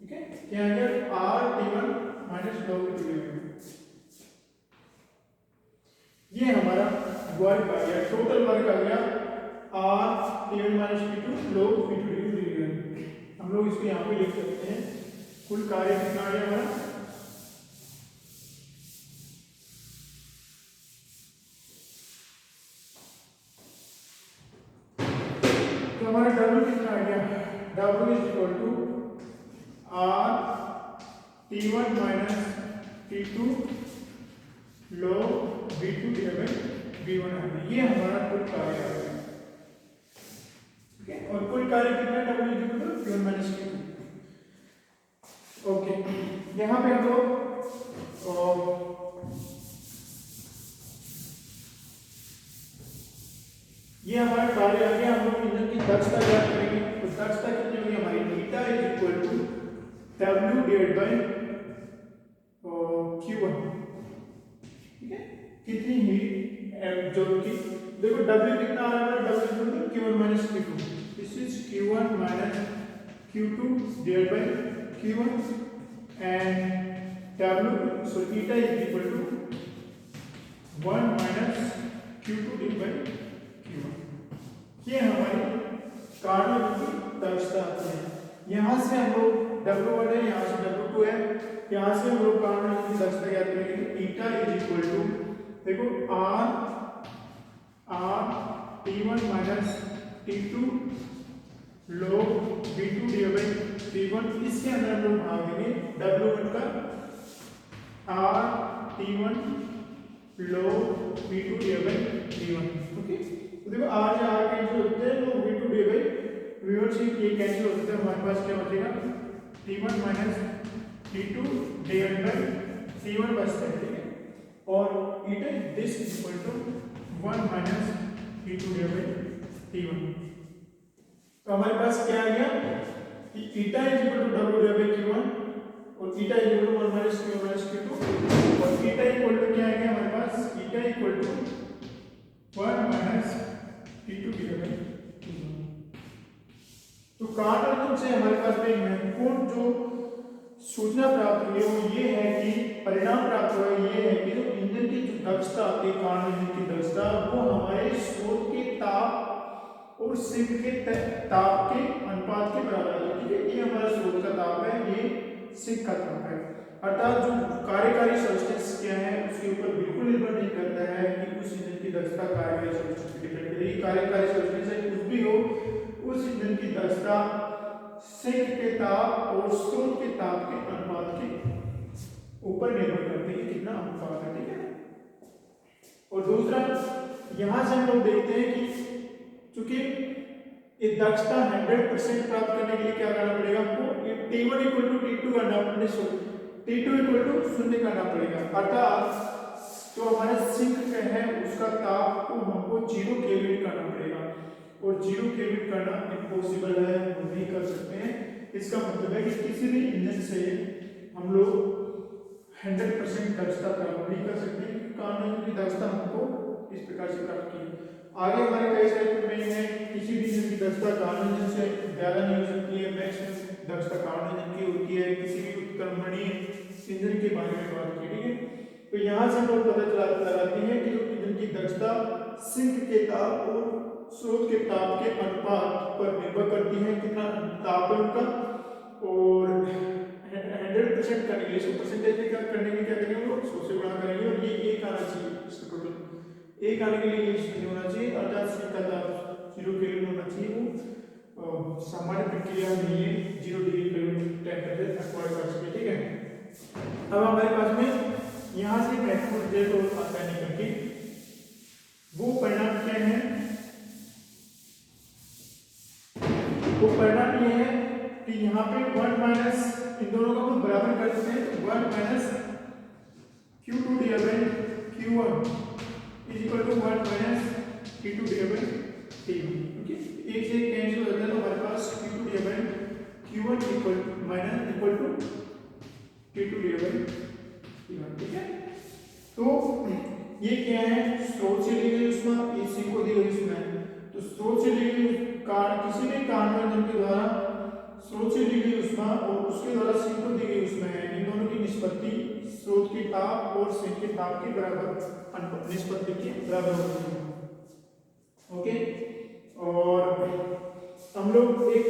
ठीक है, क्या आ गया R T1 minus log V2 divide by V1। ये हमारा वर्क आ गया, टोटल वर्क आ गया R T1 minus T2 log V2 divide by V1। हम लोग इसको यहाँ पे लिख सकते हैं, कुल कार्य कितना आ गया हमारा, तो हमारा W कितना आ गया, W is equal to R T1 minus T2 log V2 divide by V1 आ गया। ये हमारा कुल कार्य आ गया। ठीक है, और कुल कार्य कितना है, W is equal to T1 minus T2। Okay, यहाँ पे हम लोग ये हमारा कार्य आ गया। हम लोग इंजन की दक्षता ज्ञात करेंगे, तो दक्षता कितनी होगी हमारी, theta is equal to W divide by Q1। ठीक है, कितनी हीट जो कि देखो W कितना आ रहा है, W is equal to Q1 minus Q2, this is Q1 minus Q2 divide by Q1 and W so theta is equal to 1 minus Q2 divided by Q1। ये हमारी कार्य की दक्षता आती है। यहाँ से हम लोग W1 है, यहाँ से W2 है, यहाँ से हम लोग कार्य की दक्षता ज्ञात करेंगे। थीटा इज इक्वल टू देखो R T1 minus T2 log V2 divide by V1। इसके अंदर हम लोग भाग देंगे W1 का R T1 log V2 divide by V1। Okay, तो देखो R से R कैंसिल होते हैं, तो V2 डिवाइड बाय V1 से ये कैंसिल होते हैं, हमारे पास क्या बचेगा, T1 minus T2 divide bye C1 बचता है। ठीक है, और eta this is equal to 1 minus T2 divide by T1। तो हमारे पास क्या आ गया कि eta is equal to W divide by Q1 और eta is equal to 1 minus Q1 minus Q2 और eta इक्वल टू क्या आ गया हमारे पास, eta equal to 1 minus T2 divide by Q1। तो कार्य से हमारे पास एक महत्वपूर्ण जो सूचना प्राप्त हुई है वो ये है कि परिणाम प्राप्त हुआ ये है कि जो इंजन की जो दक्षता आती है, कार्य इंजन की दक्षता, वो हमारे स्रोत के ताप और सिंक के ताप के अनुपात के बराबर है। ठीक है, ये हमारा स्रोत का ताप है, ये सिंक का ताप है। अर्थात जो कार्यकारी सब्सटेंस क्या है उसके ऊपर बिल्कुल निर्भर नहीं करता है कि उस इंजन की दक्षता कार्यकारी सब्सटेंस पे डिपेंड करेगी। कार्यकारी सब्सटेंस है कुछ भी हो, उस इंजन की दक्षता सिंक के ताप और स्रोत के ताप के अनुपात के ऊपर निर्भर करती है, कितना अनुपात है। ठीक है, और दूसरा यहां से हम लोग देखते हैं कि चूंकि ये दक्षता 100% प्राप्त करने के लिए क्या करना पड़ेगा, आपको T1 इक्वल टू T2 करना पड़ेगा, T2 इक्वल टू 0 करना पड़ेगा। अर्थात जो हमारा सिंक है उसका ताप को हमको 0 केल्विन करना पड़ेगा और 0 केल्विन करना इम्पॉसिबल है, हम नहीं कर सकते हैं। इसका मतलब है कि किसी भी इंजन से 100% दक्षता प्राप्त नहीं कर सकते, कारण की दक्षता हमको इस प्रकार से प्राप्त की। आगे हमारे कई सारे प्रमेय हैं, किसी भी इंजन की दक्षता कार्बन इंजन से ज्यादा नहीं हो सकती है, मैक्सिमम दक्षता कार्बन इंजन की होती है। किसी भी उत्क्रमणीय इंजन के बारे में बात की, ठीक है। तो यहाँ से हम लोग पता लगाते हैं कि जो इंजन की दक्षता सिंक के ताप और स्रोत के ताप के अनुपात पर निर्भर करती है, कितना ताप है उनका। और 100% करने के लिए 100% में क्या करने में क्या करेंगे हम लोग 100 से गुणा करेंगे, और ये एक आना चाहिए, इसका टोटल एक आने के लिए ये 0 होना चाहिए, अर्थात सिंक का ताप 0 केल्विन होना चाहिए। वो सामान्य प्रक्रिया में ये 0 डिग्री केल्विन टेम्परेचर एक्वायर कर सके, ठीक है। अब हमारे पास में यहाँ से महत्वपूर्ण रिजल्ट और आता है निकल के, वो परिणाम क्या है, वो परिणाम ये है कि यहाँ पे 1 माइनस इन दोनों को हम बराबर कर देते हैं, तो 1 minus Q2 divide Q1 is equal to 1 minus T2 divide T1, okay. एक से एक कैंसिल हो जाता है, तो हमारे पास Q2 divide Q1 equal minus equal to T2 divide T1, ठीक है। तो ये क्या है, स्रोत से ली गई ऊष्मा, इसी को दी गई ऊष्मा है। तो स्रोत से ली गई किसी भी कार्बन इंजन के द्वारा स्रोत से ली गई ऊष्मा और उसके द्वारा सिंक को दी गई ऊष्मा है, इन दोनों की निष्पत्ति स्रोत के ताप और सिंक के ताप के बराबर निष्पत्ति के बराबर होती है, ओके। और हम लोग एक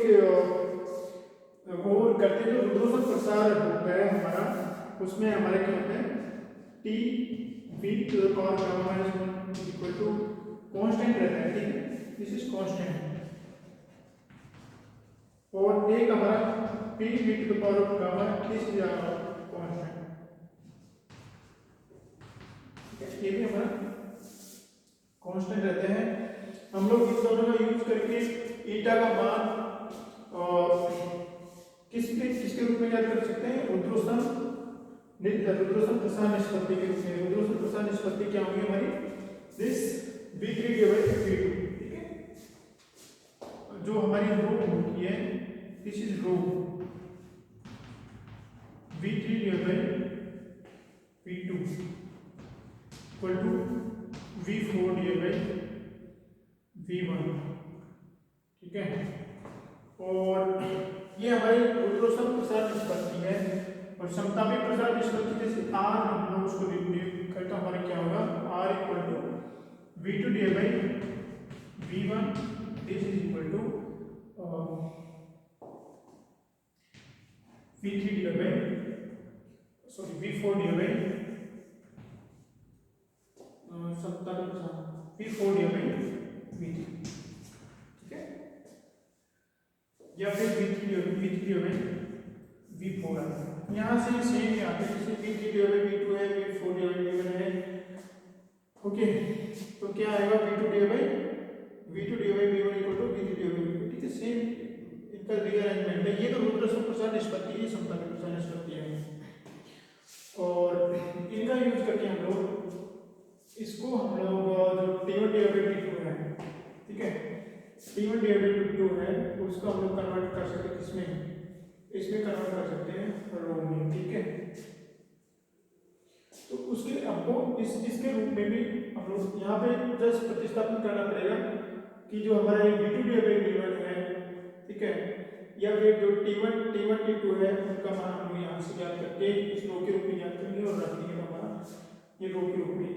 और करते हैं, जो रुद्रोष्म प्रसार होता है हमारा, उसमें हमारा क्या होता है, T V to the power gamma minus 1 is equal to constant रहता है, ठीक है, दिस इज कांस्टेंट। और एक हमारा P V to the power of gamma, this is constant, ठीक है, ये भी हमारा कांस्टेंट रहते हैं। हम लोग इन दोनों का यूज करके ईटा का मान किसके रूप में याद कर सकते हैं, रुद्रोष्म प्रसार निष्पत्ति के रूप में। रुद्रोष्म प्रसार निष्पत्ति क्या होगी हमारी, दिस V3 डिवाइड V2, ठीक है। जो हमारी रो होती है, this is row V3 divide V2 equal to V4 divide V1, ठीक है। और ये हमारी रुद्रोष्म प्रसार निष्पत्ति है। और समतापी प्रसार निष्पत्ति जैसे R हम लोग उसको रिप्लेस करते हैं, हमारा क्या होगा, R equal to V2 divide V1, this is equal to V3 divide V4 divide समतापी प्रसार V4 डिवाइड V3, ठीक है, या फिर V3 डिवाइड V4 आता है। यहाँ से सेम ही आता है, जैसे V3 डिवाइड V2 है, V4 डिवाइड V1 है, ओके। तो क्या आएगा, V2 divide V1 equal to V3 divide V2, ठीक है, सेम इनका रीअरेंजमेंट है। ये तो रुद्रोष्म प्रसार निष्पत्ति है, समतापी प्रसार निष्पत्ति है। और इनका यूज करके हम लोग इसको हम लोग जो T1 डिवाइड T2 है, ठीक है, T1 डिवाइड T2 है, उसको हम लोग कन्वर्ट कर सकते हैं किसमें, इसमें कन्वर्ट कर सकते हैं रो में, ठीक है। तो उसके आपको इसके रूप में भी हम लोग यहाँ पे जस्ट प्रतिस्थापन करना पड़ेगा कि जो हमारा V2 डिवाइड V1 है, ठीक है, या फिर जो T1 T2 है, उनका मान हम लोग यहाँ से ज्ञात करके इस रो के रूप में ज्ञात करेंगे और रख देंगे, हमारा ये रो के रूप में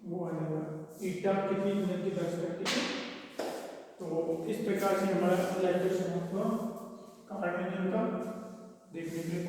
वो आ जाएगा ईटा कितनी यूनिट की दक्षता, ठीक है। तो इस प्रकार से हमारा लेक्चर समाप्त हुआ कार्बन इंजन का देखने के लिए।